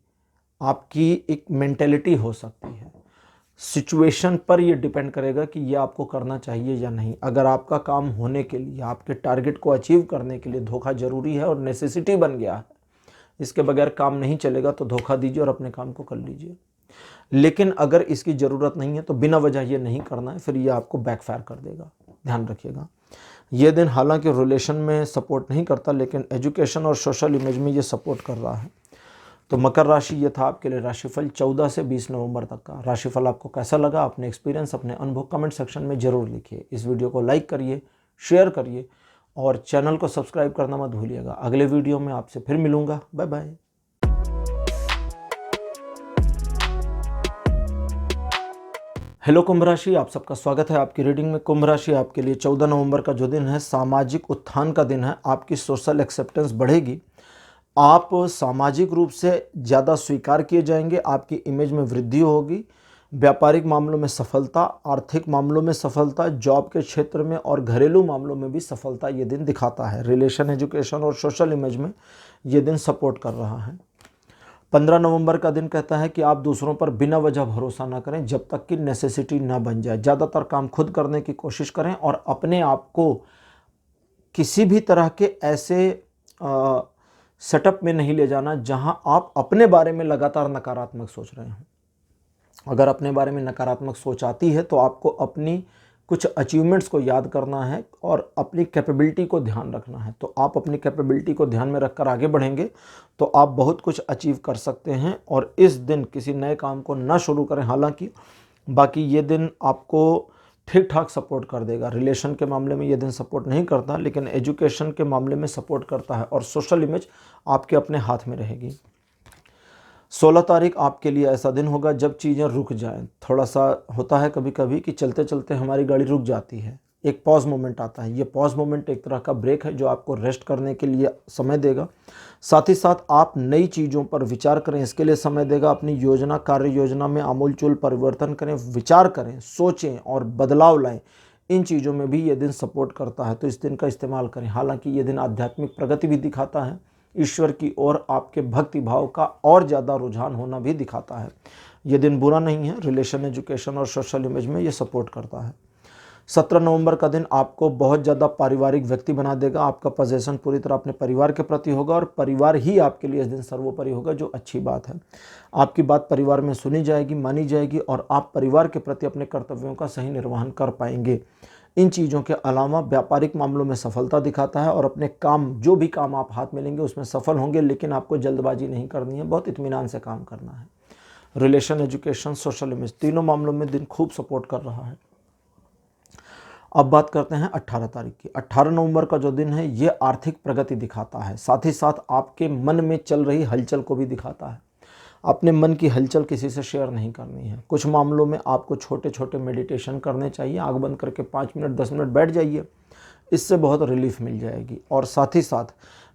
आपकी एक मेंटेलिटी हो सकती है। सिचुएशन पर ये डिपेंड करेगा कि ये आपको करना चाहिए या नहीं। अगर आपका काम होने के लिए, आपके टारगेट को अचीव करने के लिए धोखा जरूरी है और नेसेसिटी बन गया है, इसके बगैर काम नहीं चलेगा, तो धोखा दीजिए और अपने काम को कर लीजिए। लेकिन अगर इसकी ज़रूरत नहीं है तो बिना वजह ये नहीं करना है, फिर ये आपको बैकफायर कर देगा। ध्यान रखिएगा। ये दिन हालांकि रिलेशन में सपोर्ट नहीं करता, लेकिन एजुकेशन और सोशल इमेज में ये सपोर्ट कर रहा है। तो मकर राशि, ये था आपके लिए राशिफल 14 से 20 नवंबर तक का। राशिफल आपको कैसा लगा, अपने एक्सपीरियंस, अपने अनुभव कमेंट सेक्शन में ज़रूर लिखिए। इस वीडियो को लाइक करिए, शेयर करिए और चैनल को सब्सक्राइब करना मत भूलिएगा। अगले वीडियो में आपसे फिर मिलूँगा। Bye bye. हेलो कुंभ राशि, आप सबका स्वागत है आपकी रीडिंग में। कुंभ राशि आपके लिए 14 नवंबर का जो दिन है सामाजिक उत्थान का दिन है। आपकी सोशल एक्सेप्टेंस बढ़ेगी, आप सामाजिक रूप से ज़्यादा स्वीकार किए जाएंगे, आपकी इमेज में वृद्धि होगी। व्यापारिक मामलों में सफलता, आर्थिक मामलों में सफलता, जॉब के क्षेत्र में और घरेलू मामलों में भी सफलता ये दिन दिखाता है। रिलेशन, एजुकेशन और सोशल इमेज में ये दिन सपोर्ट कर रहा है। 15 नवंबर का दिन कहता है कि आप दूसरों पर बिना वजह भरोसा ना करें जब तक कि नेसेसिटी ना बन जाए। ज़्यादातर काम खुद करने की कोशिश करें और अपने आप को किसी भी तरह के ऐसे सेटअप में नहीं ले जाना जहां आप अपने बारे में लगातार नकारात्मक सोच रहे हो। अगर अपने बारे में नकारात्मक सोच आती है तो आपको अपनी कुछ अचीवमेंट्स को याद करना है और अपनी कैपेबिलिटी को ध्यान रखना है। तो आप अपनी कैपेबिलिटी को ध्यान में रखकर आगे बढ़ेंगे तो आप बहुत कुछ अचीव कर सकते हैं। और इस दिन किसी नए काम को ना शुरू करें। हालांकि बाकी ये दिन आपको ठीक ठाक सपोर्ट कर देगा। रिलेशन के मामले में ये दिन सपोर्ट नहीं करता, लेकिन एजुकेशन के मामले में सपोर्ट करता है और सोशल इमेज आपके अपने हाथ में रहेगी। 16 तारीख आपके लिए ऐसा दिन होगा जब चीज़ें रुक जाएं। थोड़ा सा होता है कभी कभी कि चलते चलते हमारी गाड़ी रुक जाती है, एक पॉज मोमेंट आता है। ये पॉज मोमेंट एक तरह का ब्रेक है जो आपको रेस्ट करने के लिए समय देगा। साथ ही साथ आप नई चीज़ों पर विचार करें, इसके लिए समय देगा। अपनी योजना, कार्य योजना में आमूलचूल परिवर्तन करें, विचार करें, सोचें और बदलाव लाएं। इन चीज़ों में भी ये दिन सपोर्ट करता है, तो इस दिन का इस्तेमाल करें। हालांकि ये दिन आध्यात्मिक प्रगति भी दिखाता है, ईश्वर की ओर आपके भक्ति भाव का और ज़्यादा रुझान होना भी दिखाता है। ये दिन बुरा नहीं है, रिलेशन, एजुकेशन और सोशल इमेज में ये सपोर्ट करता है। 17 नवंबर का दिन आपको बहुत ज़्यादा पारिवारिक व्यक्ति बना देगा। आपका पोजीशन पूरी तरह अपने परिवार के प्रति होगा और परिवार ही आपके लिए इस दिन सर्वोपरि होगा, जो अच्छी बात है। आपकी बात परिवार में सुनी जाएगी, मानी जाएगी और आप परिवार के प्रति अपने कर्तव्यों का सही निर्वहन कर पाएंगे। इन चीज़ों के अलावा व्यापारिक मामलों में सफलता दिखाता है और अपने काम, जो भी काम आप हाथ में लेंगे उसमें सफल होंगे, लेकिन आपको जल्दबाजी नहीं करनी है, बहुत इत्मीनान से काम करना है। रिलेशन, एजुकेशन, सोशल इमेज, तीनों मामलों में दिन खूब सपोर्ट कर रहा है। अब बात करते हैं 18 तारीख की। 18 नवंबर का जो दिन है ये आर्थिक प्रगति दिखाता है, साथ ही साथ आपके मन में चल रही हलचल को भी दिखाता है। अपने मन की हलचल किसी से शेयर नहीं करनी है। कुछ मामलों में आपको छोटे छोटे मेडिटेशन करने चाहिए। आंख बंद करके 5 मिनट 10 मिनट बैठ जाइए, इससे बहुत रिलीफ मिल जाएगी। और साथ ही साथ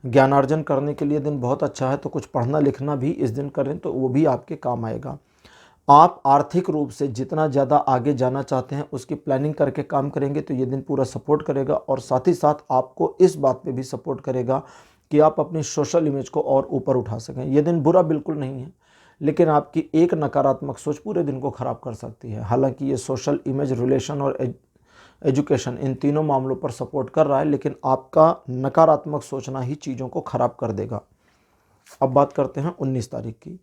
ज्ञानार्जन करने के लिए दिन बहुत अच्छा है, तो कुछ पढ़ना लिखना भी इस दिन करें तो वो भी आपके काम आएगा। आप आर्थिक रूप से जितना ज़्यादा आगे जाना चाहते हैं उसकी प्लानिंग करके काम करेंगे तो ये दिन पूरा सपोर्ट करेगा। और साथ ही साथ आपको इस बात पे भी सपोर्ट करेगा कि आप अपनी सोशल इमेज को और ऊपर उठा सकें। ये दिन बुरा बिल्कुल नहीं है, लेकिन आपकी एक नकारात्मक सोच पूरे दिन को ख़राब कर सकती है। हालांकि ये सोशल इमेज, रिलेशन और एजुकेशन, इन तीनों मामलों पर सपोर्ट कर रहा है, लेकिन आपका नकारात्मक सोचना ही चीज़ों को ख़राब कर देगा। अब बात करते हैं 19 तारीख की।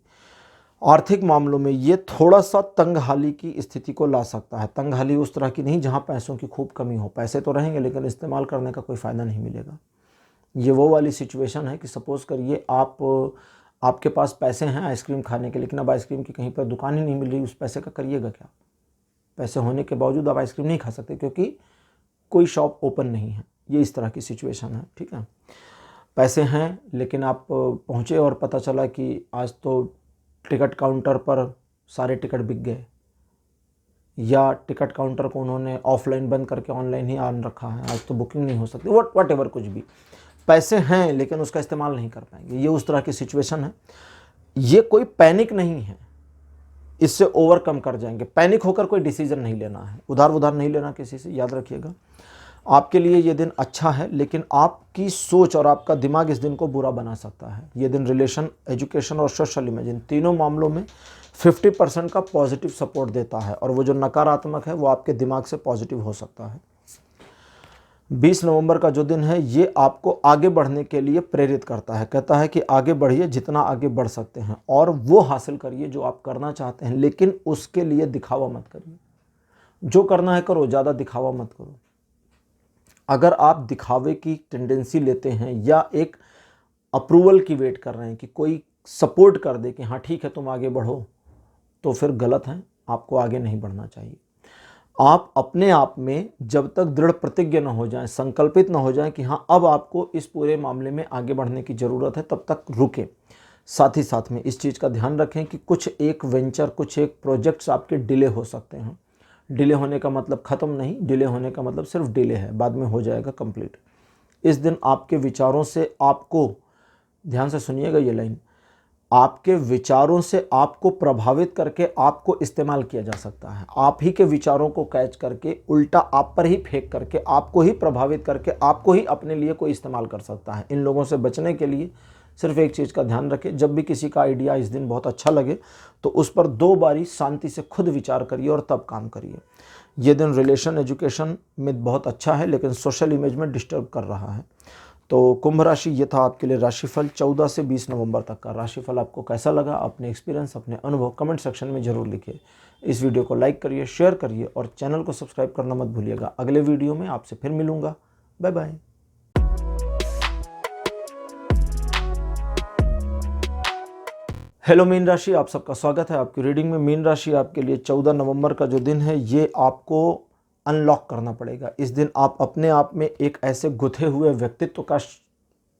आर्थिक मामलों में ये थोड़ा सा तंगहाली की स्थिति को ला सकता है। तंगहाली उस तरह की नहीं जहां पैसों की खूब कमी हो। पैसे तो रहेंगे लेकिन इस्तेमाल करने का कोई फ़ायदा नहीं मिलेगा। ये वो वाली सिचुएशन है कि सपोज़ करिए आपके पास पैसे हैं आइसक्रीम खाने के, लेकिन अब आइसक्रीम की कहीं पर दुकान ही नहीं मिल रही, उस पैसे का करिएगा क्या? पैसे होने के बावजूद आप आइसक्रीम नहीं खा सकते क्योंकि कोई शॉप ओपन नहीं है। ये इस तरह की सिचुएशन है, ठीक है। पैसे हैं लेकिन आप पहुँचे और पता चला कि आज तो टिकट काउंटर पर सारे टिकट बिक गए, या टिकट काउंटर को उन्होंने ऑफलाइन बंद करके ऑनलाइन ही ऑन रखा है, आज तो बुकिंग नहीं हो सकती। वट एवर कुछ भी, पैसे हैं लेकिन उसका इस्तेमाल नहीं कर पाएंगे। ये उस तरह की सिचुएशन है। ये कोई पैनिक नहीं है, इससे ओवरकम कर जाएंगे। पैनिक होकर कोई डिसीजन नहीं लेना है, उधार नहीं लेना किसी से, याद रखिएगा। आपके लिए ये दिन अच्छा है, लेकिन आपकी सोच और आपका दिमाग इस दिन को बुरा बना सकता है। ये दिन रिलेशन, एजुकेशन और सोशल इमेज, इन तीनों मामलों में 50% का पॉजिटिव सपोर्ट देता है और वो जो नकारात्मक है वो आपके दिमाग से पॉजिटिव हो सकता है। 20 नवंबर का जो दिन है ये आपको आगे बढ़ने के लिए प्रेरित करता है। कहता है कि आगे बढ़िए, जितना आगे बढ़ सकते हैं और वो हासिल करिए जो आप करना चाहते हैं, लेकिन उसके लिए दिखावा मत करिए। जो करना है करो, ज़्यादा दिखावा मत करो। अगर आप दिखावे की टेंडेंसी लेते हैं या एक अप्रूवल की वेट कर रहे हैं कि कोई सपोर्ट कर दे कि हाँ ठीक है तुम आगे बढ़ो, तो फिर गलत है, आपको आगे नहीं बढ़ना चाहिए। आप अपने आप में जब तक दृढ़ प्रतिज्ञ न हो जाएं, संकल्पित न हो जाएं कि हाँ अब आपको इस पूरे मामले में आगे बढ़ने की ज़रूरत है, तब तक रुकें। साथ ही साथ में इस चीज़ का ध्यान रखें कि कुछ एक वेंचर, कुछ एक प्रोजेक्ट्स आपके डिले हो सकते हैं। डिले होने का मतलब ख़त्म नहीं, डिले होने का मतलब सिर्फ डिले है, बाद में हो जाएगा कंप्लीट। इस दिन आपके विचारों से आपको, ध्यान से सुनिएगा ये लाइन, आपके विचारों से आपको प्रभावित करके आपको इस्तेमाल किया जा सकता है। आप ही के विचारों को कैच करके उल्टा आप पर ही फेंक करके आपको ही प्रभावित करके आपको ही अपने लिए कोई इस्तेमाल कर सकता है। इन लोगों से बचने के लिए सिर्फ एक चीज़ का ध्यान रखें, जब भी किसी का आइडिया इस दिन बहुत अच्छा लगे तो उस पर 2 बारी शांति से खुद विचार करिए और तब काम करिए। ये दिन रिलेशन, एजुकेशन में बहुत अच्छा है, लेकिन सोशल इमेज में डिस्टर्ब कर रहा है। तो कुंभ राशि, ये था आपके लिए राशिफल 14 से 20 नवंबर तक का। राशिफल आपको कैसा लगा, अपने एक्सपीरियंस, अपने अनुभव कमेंट सेक्शन में जरूर लिखिए। इस वीडियो को लाइक करिए, शेयर करिए और चैनल को सब्सक्राइब करना मत भूलिएगा। अगले वीडियो में आपसे फिर मिलूंगा। Bye bye. हेलो मीन राशि, आप सबका स्वागत है आपकी रीडिंग में। मीन राशि आपके लिए 14 नवंबर का जो दिन है, ये आपको अनलॉक करना पड़ेगा। इस दिन आप अपने आप में एक ऐसे गुथे हुए व्यक्तित्व का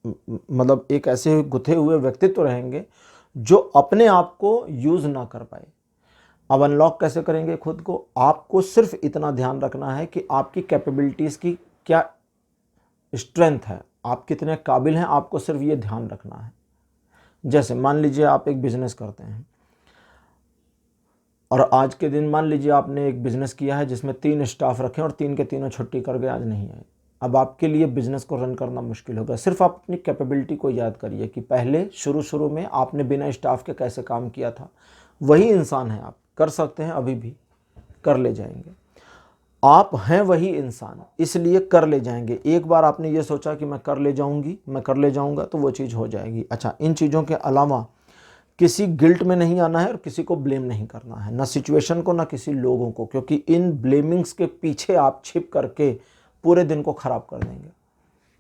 मतलब एक ऐसे गुथे हुए व्यक्तित्व रहेंगे जो अपने आप को यूज ना कर पाए। अब अनलॉक कैसे करेंगे खुद को? आपको सिर्फ इतना ध्यान रखना है कि आपकी कैपेबिलिटीज की क्या स्ट्रेंथ है, आप कितने काबिल हैं, आपको सिर्फ ये ध्यान रखना है। जैसे मान लीजिए आप एक बिजनेस करते हैं और आज के दिन मान लीजिए आपने एक बिजनेस किया है जिसमें 3 स्टाफ रखे और 3 के तीनों छुट्टी कर गए, आज नहीं आए। अब आपके लिए बिजनेस को रन करना मुश्किल होगा। सिर्फ आप अपनी कैपेबिलिटी को याद करिए कि पहले शुरू में आपने बिना स्टाफ के कैसे काम किया था। वही इंसान है, आप कर सकते हैं, अभी भी कर ले जाएंगे। आप हैं वही इंसान, इसलिए कर ले जाएंगे। एक बार आपने ये सोचा कि मैं कर ले जाऊंगी, मैं कर ले जाऊंगा, तो वो चीज़ हो जाएगी। अच्छा, इन चीज़ों के अलावा किसी गिल्ट में नहीं आना है और किसी को ब्लेम नहीं करना है, ना सिचुएशन को ना किसी लोगों को, क्योंकि इन ब्लेमिंग्स के पीछे आप छिप करके पूरे दिन को ख़राब कर देंगे।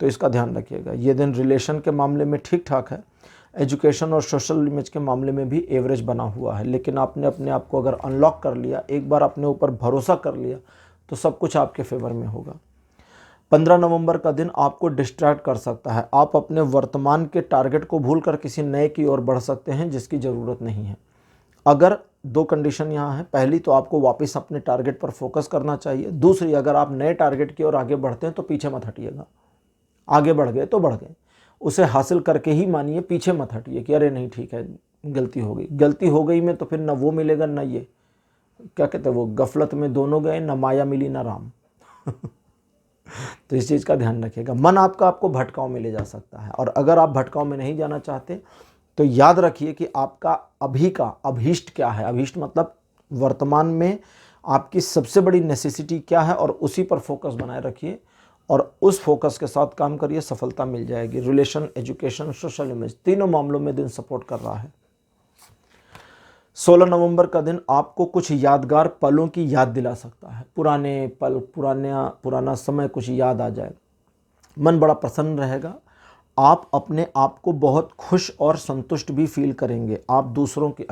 तो इसका ध्यान रखिएगा। ये दिन रिलेशन के मामले में ठीक ठाक है, एजुकेशन और सोशल इमेज के मामले में भी एवरेज बना हुआ है। लेकिन आपने अपने आप को अगर अनलॉक कर लिया, एक बार अपने ऊपर भरोसा कर लिया, तो सब कुछ आपके फेवर में होगा। 15 नवंबर का दिन आपको डिस्ट्रैक्ट कर सकता है। आप अपने वर्तमान के टारगेट को भूलकर किसी नए की ओर बढ़ सकते हैं जिसकी ज़रूरत नहीं है। अगर 2 कंडीशन यहाँ है, पहली तो आपको वापस अपने टारगेट पर फोकस करना चाहिए। दूसरी, अगर आप नए टारगेट की ओर आगे बढ़ते हैं तो पीछे मत हटिएगा। आगे बढ़ गए तो बढ़ गए, उसे हासिल करके ही मानिए, पीछे मत हटिए कि अरे नहीं ठीक है गलती हो गई। गलती हो गई में तो फिर ना वो मिलेगा ना ये, क्या कहते हैं वो, गफलत में दोनों गए, ना माया मिली ना राम। तो इस चीज़ का ध्यान रखिएगा। मन आपको भटकाव में ले जा सकता है, और अगर आप भटकाव में नहीं जाना चाहते तो याद रखिए कि आपका अभी का अभीष्ट क्या है। अभीष्ट मतलब वर्तमान में आपकी सबसे बड़ी नेसेसिटी क्या है, और उसी पर फोकस बनाए रखिए और उस फोकस के साथ काम करिए, सफलता मिल जाएगी। रिलेशन, एजुकेशन, सोशल इमेज, तीनों मामलों में दिन सपोर्ट कर रहा है। 16 नवंबर का दिन आपको कुछ यादगार पलों की याद दिला सकता है। पुराने पल, पुराना समय कुछ याद आ जाए, मन बड़ा प्रसन्न रहेगा। आप अपने आप को बहुत खुश और संतुष्ट भी फील करेंगे। आप दूसरों की,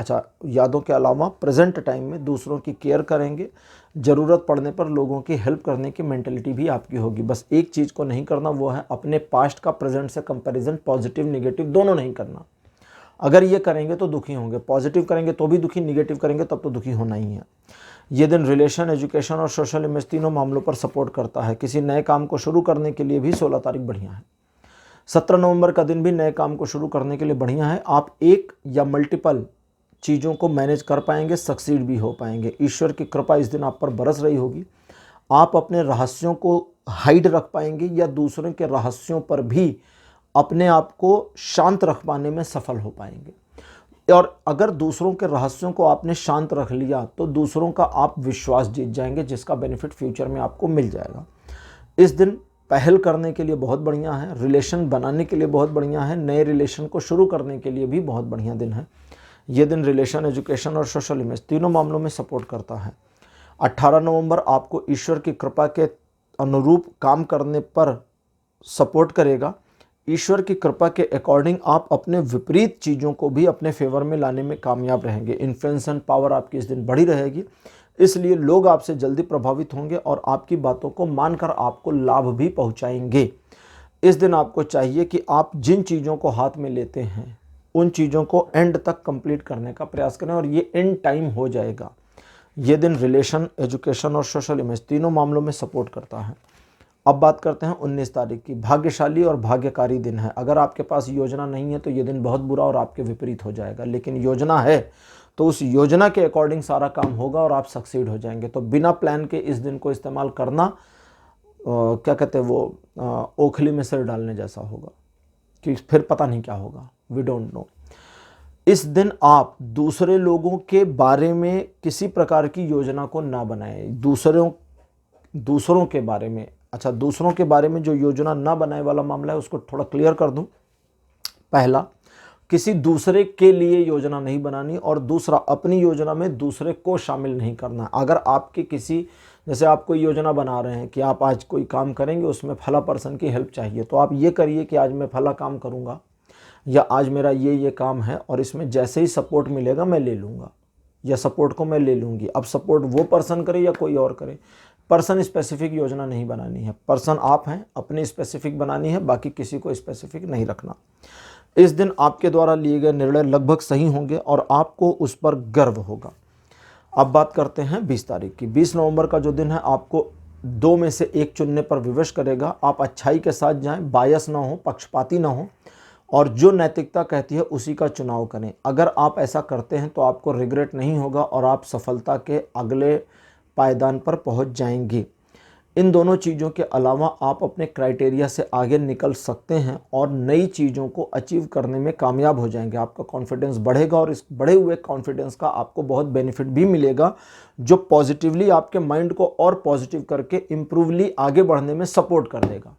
यादों के अलावा प्रेजेंट टाइम में दूसरों की केयर करेंगे। ज़रूरत पड़ने पर लोगों की हेल्प करने की मेंटलिटी भी आपकी होगी। बस एक चीज़ को नहीं करना, वो है अपने पास्ट का प्रेजेंट से कंपैरिजन, पॉजिटिव निगेटिव दोनों नहीं करना। अगर ये करेंगे तो दुखी होंगे, पॉजिटिव करेंगे तो भी दुखी, निगेटिव करेंगे तब तो दुखी होना ही है। ये दिन रिलेशन, एजुकेशन और सोशल इमेज तीनों मामलों पर सपोर्ट करता है। किसी नए काम को शुरू करने के लिए भी 16 तारीख बढ़िया है। 17 नवंबर का दिन भी नए काम को शुरू करने के लिए बढ़िया है। आप एक या मल्टीपल चीज़ों को मैनेज कर पाएंगे, सक्सीड भी हो पाएंगे। ईश्वर की कृपा इस दिन आप पर बरस रही होगी। आप अपने रहस्यों को हाइड रख पाएंगे या दूसरों के रहस्यों पर भी अपने आप को शांत रख पाने में सफल हो पाएंगे। और अगर दूसरों के रहस्यों को आपने शांत रख लिया तो दूसरों का आप विश्वास जीत जाएंगे, जिसका बेनिफिट फ्यूचर में आपको मिल जाएगा। इस दिन पहल करने के लिए बहुत बढ़िया है, रिलेशन बनाने के लिए बहुत बढ़िया है, नए रिलेशन को शुरू करने के लिए भी बहुत बढ़िया दिन है। ये दिन रिलेशन, एजुकेशन और सोशल इमेज तीनों मामलों में सपोर्ट करता है। 18 नवंबर आपको ईश्वर की कृपा के अनुरूप काम करने पर सपोर्ट करेगा। ईश्वर की कृपा के अकॉर्डिंग आप अपने विपरीत चीज़ों को भी अपने फेवर में लाने में कामयाब रहेंगे। इन्फ्लुएंस एंड पावर आपकी इस दिन बढ़ी रहेगी, इसलिए लोग आपसे जल्दी प्रभावित होंगे और आपकी बातों को मानकर आपको लाभ भी पहुंचाएंगे। इस दिन आपको चाहिए कि आप जिन चीज़ों को हाथ में लेते हैं उन चीज़ों को एंड तक कंप्लीट करने का प्रयास करें, और ये इन टाइम हो जाएगा। ये दिन रिलेशन, एजुकेशन और सोशल इमेज तीनों मामलों में सपोर्ट करता है। अब बात करते हैं 19 तारीख की। भाग्यशाली और भाग्यकारी दिन है। अगर आपके पास योजना नहीं है तो ये दिन बहुत बुरा और आपके विपरीत हो जाएगा, लेकिन योजना है तो उस योजना के अकॉर्डिंग सारा काम होगा और आप सक्सीड हो जाएंगे। तो बिना प्लान के इस दिन को इस्तेमाल करना क्या कहते हैं वो, ओखली में सिर डालने जैसा होगा कि फिर पता नहीं क्या होगा, वी डोंट नो। इस दिन आप दूसरे लोगों के बारे में किसी प्रकार की योजना को ना बनाएं। दूसरों के बारे में अच्छा, दूसरों के बारे में जो योजना ना बनाए वाला मामला है उसको थोड़ा क्लियर कर दूं। पहला, किसी दूसरे के लिए योजना नहीं बनानी, और दूसरा, अपनी योजना में दूसरे को शामिल नहीं करना। अगर आपकी किसी, जैसे आप कोई योजना बना रहे हैं कि आप आज कोई काम करेंगे, उसमें फला पर्सन की हेल्प चाहिए, तो आप ये करिए कि आज मैं फला काम करूँगा, या आज मेरा ये काम है और इसमें जैसे ही सपोर्ट मिलेगा मैं ले लूँगा, या सपोर्ट को मैं ले लूँगी। अब सपोर्ट वो पर्सन करे या कोई और करे, पर्सन स्पेसिफिक योजना नहीं बनानी है। पर्सन आप हैं, अपनी स्पेसिफिक बनानी है, बाकी किसी को स्पेसिफिक नहीं रखना। इस दिन आपके द्वारा लिए गए निर्णय लगभग सही होंगे और आपको उस पर गर्व होगा। अब बात करते हैं 20 तारीख की। 20 नवंबर का जो दिन है, आपको 2 में से 1 चुनने पर विवश करेगा। आप अच्छाई के साथ जाएं, बायस ना हो, पक्षपाती ना हो, और जो नैतिकता कहती है उसी का चुनाव करें। अगर आप ऐसा करते हैं तो आपको रिग्रेट नहीं होगा और आप सफलता के अगले पायदान पर पहुंच जाएंगे। इन दोनों चीज़ों के अलावा आप अपने क्राइटेरिया से आगे निकल सकते हैं और नई चीज़ों को अचीव करने में कामयाब हो जाएंगे। आपका कॉन्फिडेंस बढ़ेगा और इस बढ़े हुए कॉन्फिडेंस का आपको बहुत बेनिफिट भी मिलेगा, जो पॉजिटिवली आपके माइंड को और पॉजिटिव करके इम्प्रूवली आगे बढ़ने में सपोर्ट कर देगा।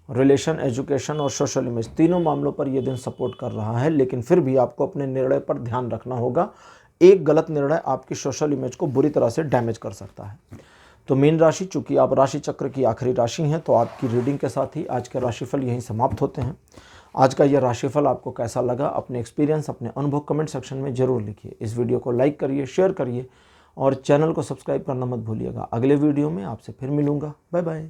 रिलेशन, एजुकेशन और सोशल इमेज, तीनों मामलों पर यह दिन सपोर्ट कर रहा है, लेकिन फिर भी आपको अपने निर्णय पर ध्यान रखना होगा। एक गलत निर्णय आपकी सोशल इमेज को बुरी तरह से डैमेज कर सकता है। तो मीन राशि, चूंकि आप राशि चक्र की आखिरी राशि हैं, तो आपकी रीडिंग के साथ ही आज के राशिफल यहीं समाप्त होते हैं। आज का यह राशिफल आपको कैसा लगा, अपने एक्सपीरियंस, अपने अनुभव कमेंट सेक्शन में जरूर लिखिए। इस वीडियो को लाइक करिए, शेयर करिए और चैनल को सब्सक्राइब करना मत भूलिएगा। अगले वीडियो में आपसे फिर मिलूंगा। Bye bye.